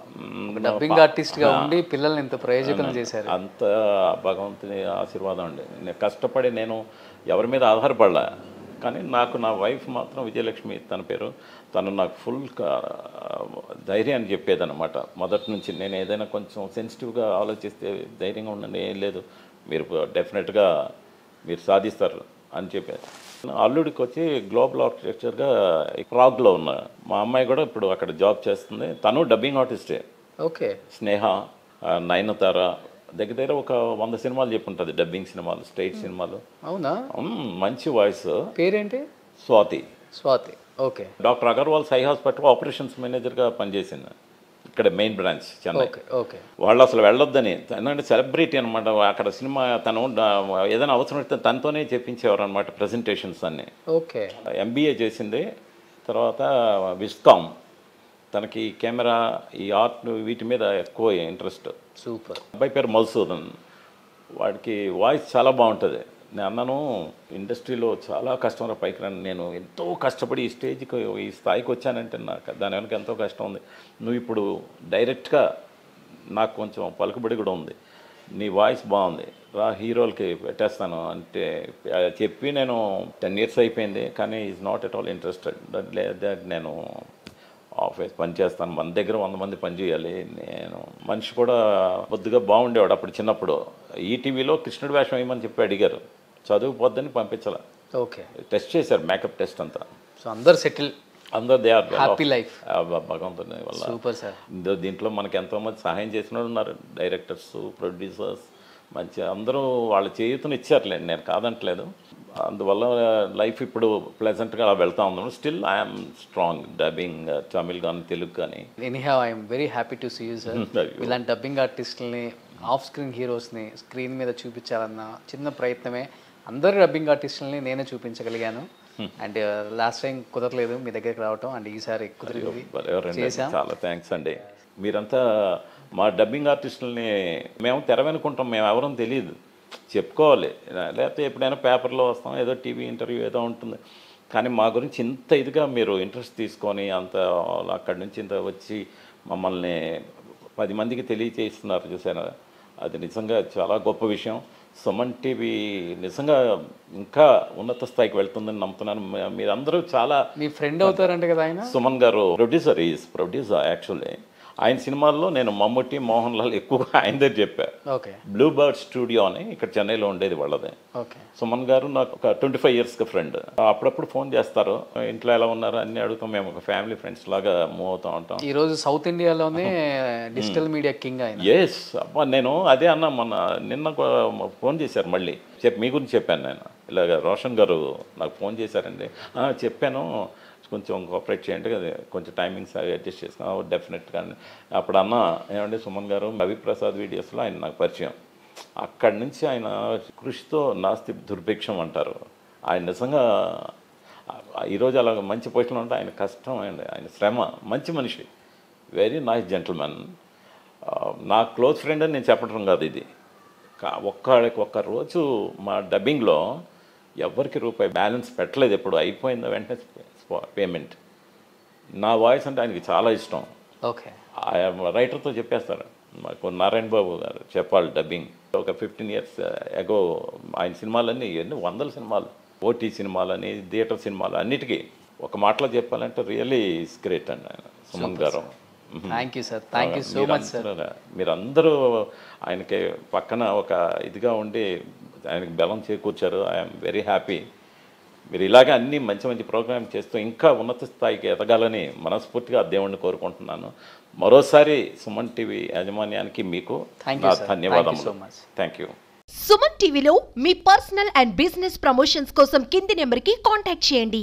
డబ్బింగ్ ఆర్టిస్ట్గా ఉండి పిల్లల్ని ఇంత ప్రయోజనం చేశారు. అంత భగవంతుని ఆశీర్వాదం అండి. నేను కష్టపడి నేను ఎవరి మీద ఆధారపడలే, కానీ నాకు నా వైఫ్ మాత్రం విజయలక్ష్మి తన పేరు, తను నాకు ఫుల్ ధైర్యాన్ని చెప్పేదన్నమాట మొదటి నుంచి. నేను ఏదైనా కొంచెం సెన్సిటివ్గా ఆలోచిస్తే ధైర్యంగా ఉండండి, ఏం లేదు, మీరు డెఫినెట్గా మీరు సాధిస్తారు, అని చెప్పారు. అల్లుడికి వచ్చి గ్లోబల్ ఆర్కిటెక్చర్గా ప్రాగ్లో ఉన్నా. మా అమ్మాయి కూడా ఇప్పుడు అక్కడ జాబ్ చేస్తుంది. తను డబ్బింగ్ ఆర్టిస్టే. ఓకే. స్నేహ, నయనతార దగ్గర ఒక 100 సినిమాలు చెప్పుంటుంది, డబ్బింగ్ సినిమాలు, స్టేట్ సినిమాలు. అవునా? మంచి వాయిస్. పేరేంటి? స్వాతి. స్వాతి. ఓకే. డాక్టర్ అగర్వాల్ సై హాస్పిటల్ ఆపరేషన్స్ మేనేజర్గా పనిచేసింది, ఇక్కడ మెయిన్ బ్రాంచ్ చెన్నై. ఓకే. వాళ్ళు అసలు వెళ్ళొద్దని, ఎందుకంటే సెలబ్రిటీ అనమాట అక్కడ. సినిమా తను ఏదైనా అవసరం అయితే తనతోనే చెప్పించేవారు అనమాట ప్రజెంటేషన్స్ అన్ని. ఓకే. ఎంబీఏ చేసింది. తర్వాత విస్కామ్. తనకి కెమెరా, ఈ ఆర్ట్ వీటి మీద ఎక్కువ ఇంట్రెస్ట్. సూపర్. అబ్బాయి పేరు మధుసూదన్. వాడికి వాయిస్ చాలా బాగుంటుంది. నేను అన్నాను, ఇండస్ట్రీలో చాలా కష్టం పైకి రండి. నేను ఎంతో కష్టపడి ఈ స్టేజ్కి, ఈ స్థాయికి వచ్చానంటే నాకు దాని వెనక ఎంతో కష్టం ఉంది. నువ్వు ఇప్పుడు డైరెక్ట్గా నాకు కొంచెం పలుకుబడి కూడా ఉంది, నీ వాయిస్ బాగుంది, రా హీరోలకి పెట్టేస్తాను అంటే చెప్పి నేను 10 years అయిపోయింది. కానీ is not at all interested. That నేను ఆఫీస్ పని చేస్తాను, మన దగ్గర 100 మంది పని చేయాలి. నేను మనిషి కూడా బొద్దుగా బాగుండేవాడు అప్పుడు చిన్నప్పుడు. ఈటీవీలో కృష్ణుడి వేషం వేయమని చెప్పి అడిగారు, చదువుపోద్దని పంపించాల. ఓకే. టెస్ట్ చేశారు, మేకప్ టెస్ట్ అంతా. సో అందరు సెటిల్, అందరు దే ఆర్ హ్యాపీ లైఫ్ భగవంతుని వల్ల. Super sir. దీంట్లో మనకి ఎంతోమంది సహాయం చేసిన వాళ్ళు ఉన్నారు, డైరెక్టర్స్, ప్రొడ్యూసర్స్, మంచి అందరూ వాళ్ళ చేయూతను ఇచ్చారులేండి, నేను కాదంటలేదు. అందువల్ల లైఫ్ ఇప్పుడు ప్లెజెంట్గా అలా వెళ్తా ఉన్నాను. Still I'm strong. Dubbing Tamil కానీ తెలుగు కానీ. Anyhow I'm very happy to see you sir. ఇలాంటి డబ్బింగ్ ఆర్టిస్టులని, ఆఫ్ స్క్రీన్ హీరోస్ని స్క్రీన్ మీద చూపించాలన్న చిన్న ప్రయత్నమే. అందరు డబ్బింగ్ ఆర్టిస్టులని నేనే చూపించగలిగాను. అండ్ లాస్ట్ టైం కుదరలేదు మీ దగ్గరికి రావటం, అండ్ ఈసారి కుదిరింది, చేశాం. చాలా థ్యాంక్స్ అండి. మీరంతా మా డబ్బింగ్ ఆర్టిస్టులని మేము తెర వెనుకుంటాం, మేము ఎవరని తెలియదు, చెప్పుకోవాలి. లేకపోతే ఎప్పుడైనా పేపర్లో వస్తాం, ఏదో టీవీ ఇంటర్వ్యూ ఏదో ఉంటుంది. కానీ మా గురించి ఇంత ఇదిగా మీరు ఇంట్రెస్ట్ తీసుకొని అంత అక్కడి నుంచి ఇంత వచ్చి మమ్మల్ని 10 మందికి తెలియచేస్తున్నారు చూసారా, అది నిజంగా చాలా గొప్ప విషయం. సుమన్ టీవీ నిజంగా ఇంకా ఉన్నత స్థాయికి వెళ్తుందని నమ్ముతున్నాను. మీరందరూ చాలా. మీ ఫ్రెండ్ అవుతారంట కదా ఆయన? సుమన్ గారు ప్రొడ్యూసర్, ప్రొడ్యూసర్ యాక్చువల్లీ. ఆయన సినిమాల్లో నేను మమ్ముట్టి, మోహన్ లాల్ ఎక్కువగా ఆయన దగ్గర చెప్పాను. ఓకే. బ్లూ బర్డ్ స్టూడియో అని ఇక్కడ చెన్నైలో ఉండేది వాళ్ళదే. ఓకే. సుమన్ గారు నాకు ఒక 25 yearsగా ఫ్రెండ్. అప్పుడప్పుడు ఫోన్ చేస్తారు, ఇంట్లో ఎలా ఉన్నారు అన్నీ అడుగుతాం. మేము ఒక ఫ్యామిలీ ఫ్రెండ్స్ లాగా మూవ్ అవుతూ ఉంటాం. ఈరోజు సౌత్ ఇండియాలోనే డిజిటల్ మీడియా కింగ్ ఆయన. ఎస్ అబ్బా, నేను అదే అన్నా. నిన్న ఫోన్ చేశారు మళ్ళీ, మీ గురించి చెప్పాను నేను. ఇలాగ రోషన్ గారు నాకు ఫోన్ చేశారండి. చెప్పాను, కొంచెం కోఆపరేట్ చేయండి కదా, కొంచెం టైమింగ్స్ అవి అడ్జస్ట్ చేసుకున్నాం. డెఫినెట్గా అప్పుడు అన్న ఏమంటే సుమన్ గారు రవిప్రసాద్ వీడియోస్లో ఆయన నాకు పరిచయం. అక్కడి నుంచి ఆయన కృషితో నాస్తి దుర్భిక్షం అంటారు. ఆయన నిజంగా ఈరోజు అలా మంచి పొజిషన్లో ఉంటే ఆయన కష్టం అండి, ఆయన శ్రమ. మంచి మనిషి, వెరీ నైస్ జెంటిల్మెన్. నా క్లోజ్ ఫ్రెండ్ అని నేను చెప్పడం కాదు ఇది. ఒక్క రోజు మా డబ్బింగ్లో ఎవరికి రూపాయి బ్యాలెన్స్ పెట్టలేదు. ఎప్పుడు అయిపోయిందో వెంటనే పేమెంట్. నా వాయిస్ అంటే ఆయనకి చాలా ఇష్టం. ఓకే. రైటర్తో చెప్పేస్తారు. మాకు నారాయణ బాబు గారు చెప్పాలి డబ్బింగ్. ఒక 15 years అగో ఆయన సినిమాలన్నీ ఎన్ని 100 సినిమాలు, ఓటీ సినిమాలని, థియేటర్ సినిమాలు, అన్నిటికీ ఒక మాటలో చెప్పాలంటే రియల్లీ ఇస్ గ్రేట్ అండి ఆయన సుమన్ గారు. Thank you sir, thank you so much sir. మీరందరూ ఆయనకి పక్కన ఒక ఇదిగా ఉండి ఆయనకి బలం చేకూర్చారు. I'm very happy. మీరు ఇలాగే అన్ని మంచి మంచి ప్రోగ్రామ్ చేస్తూ ఇంకా ఉన్నత స్థాయికి ఎదగాలని మనస్ఫూర్తిగా దేవుణ్ణి కోరుకుంటున్నాను. మరోసారి సుమన్ టీవీ యాజమాన్యానికి మీకు ధన్యవాదాలు. Thank you. సుమన్ టీవీలో మీ పర్సనల్ అండ్ బిజినెస్ ప్రమోషన్స్ కోసం కింది నెంబర్కి కాంటాక్ట్ చేయండి.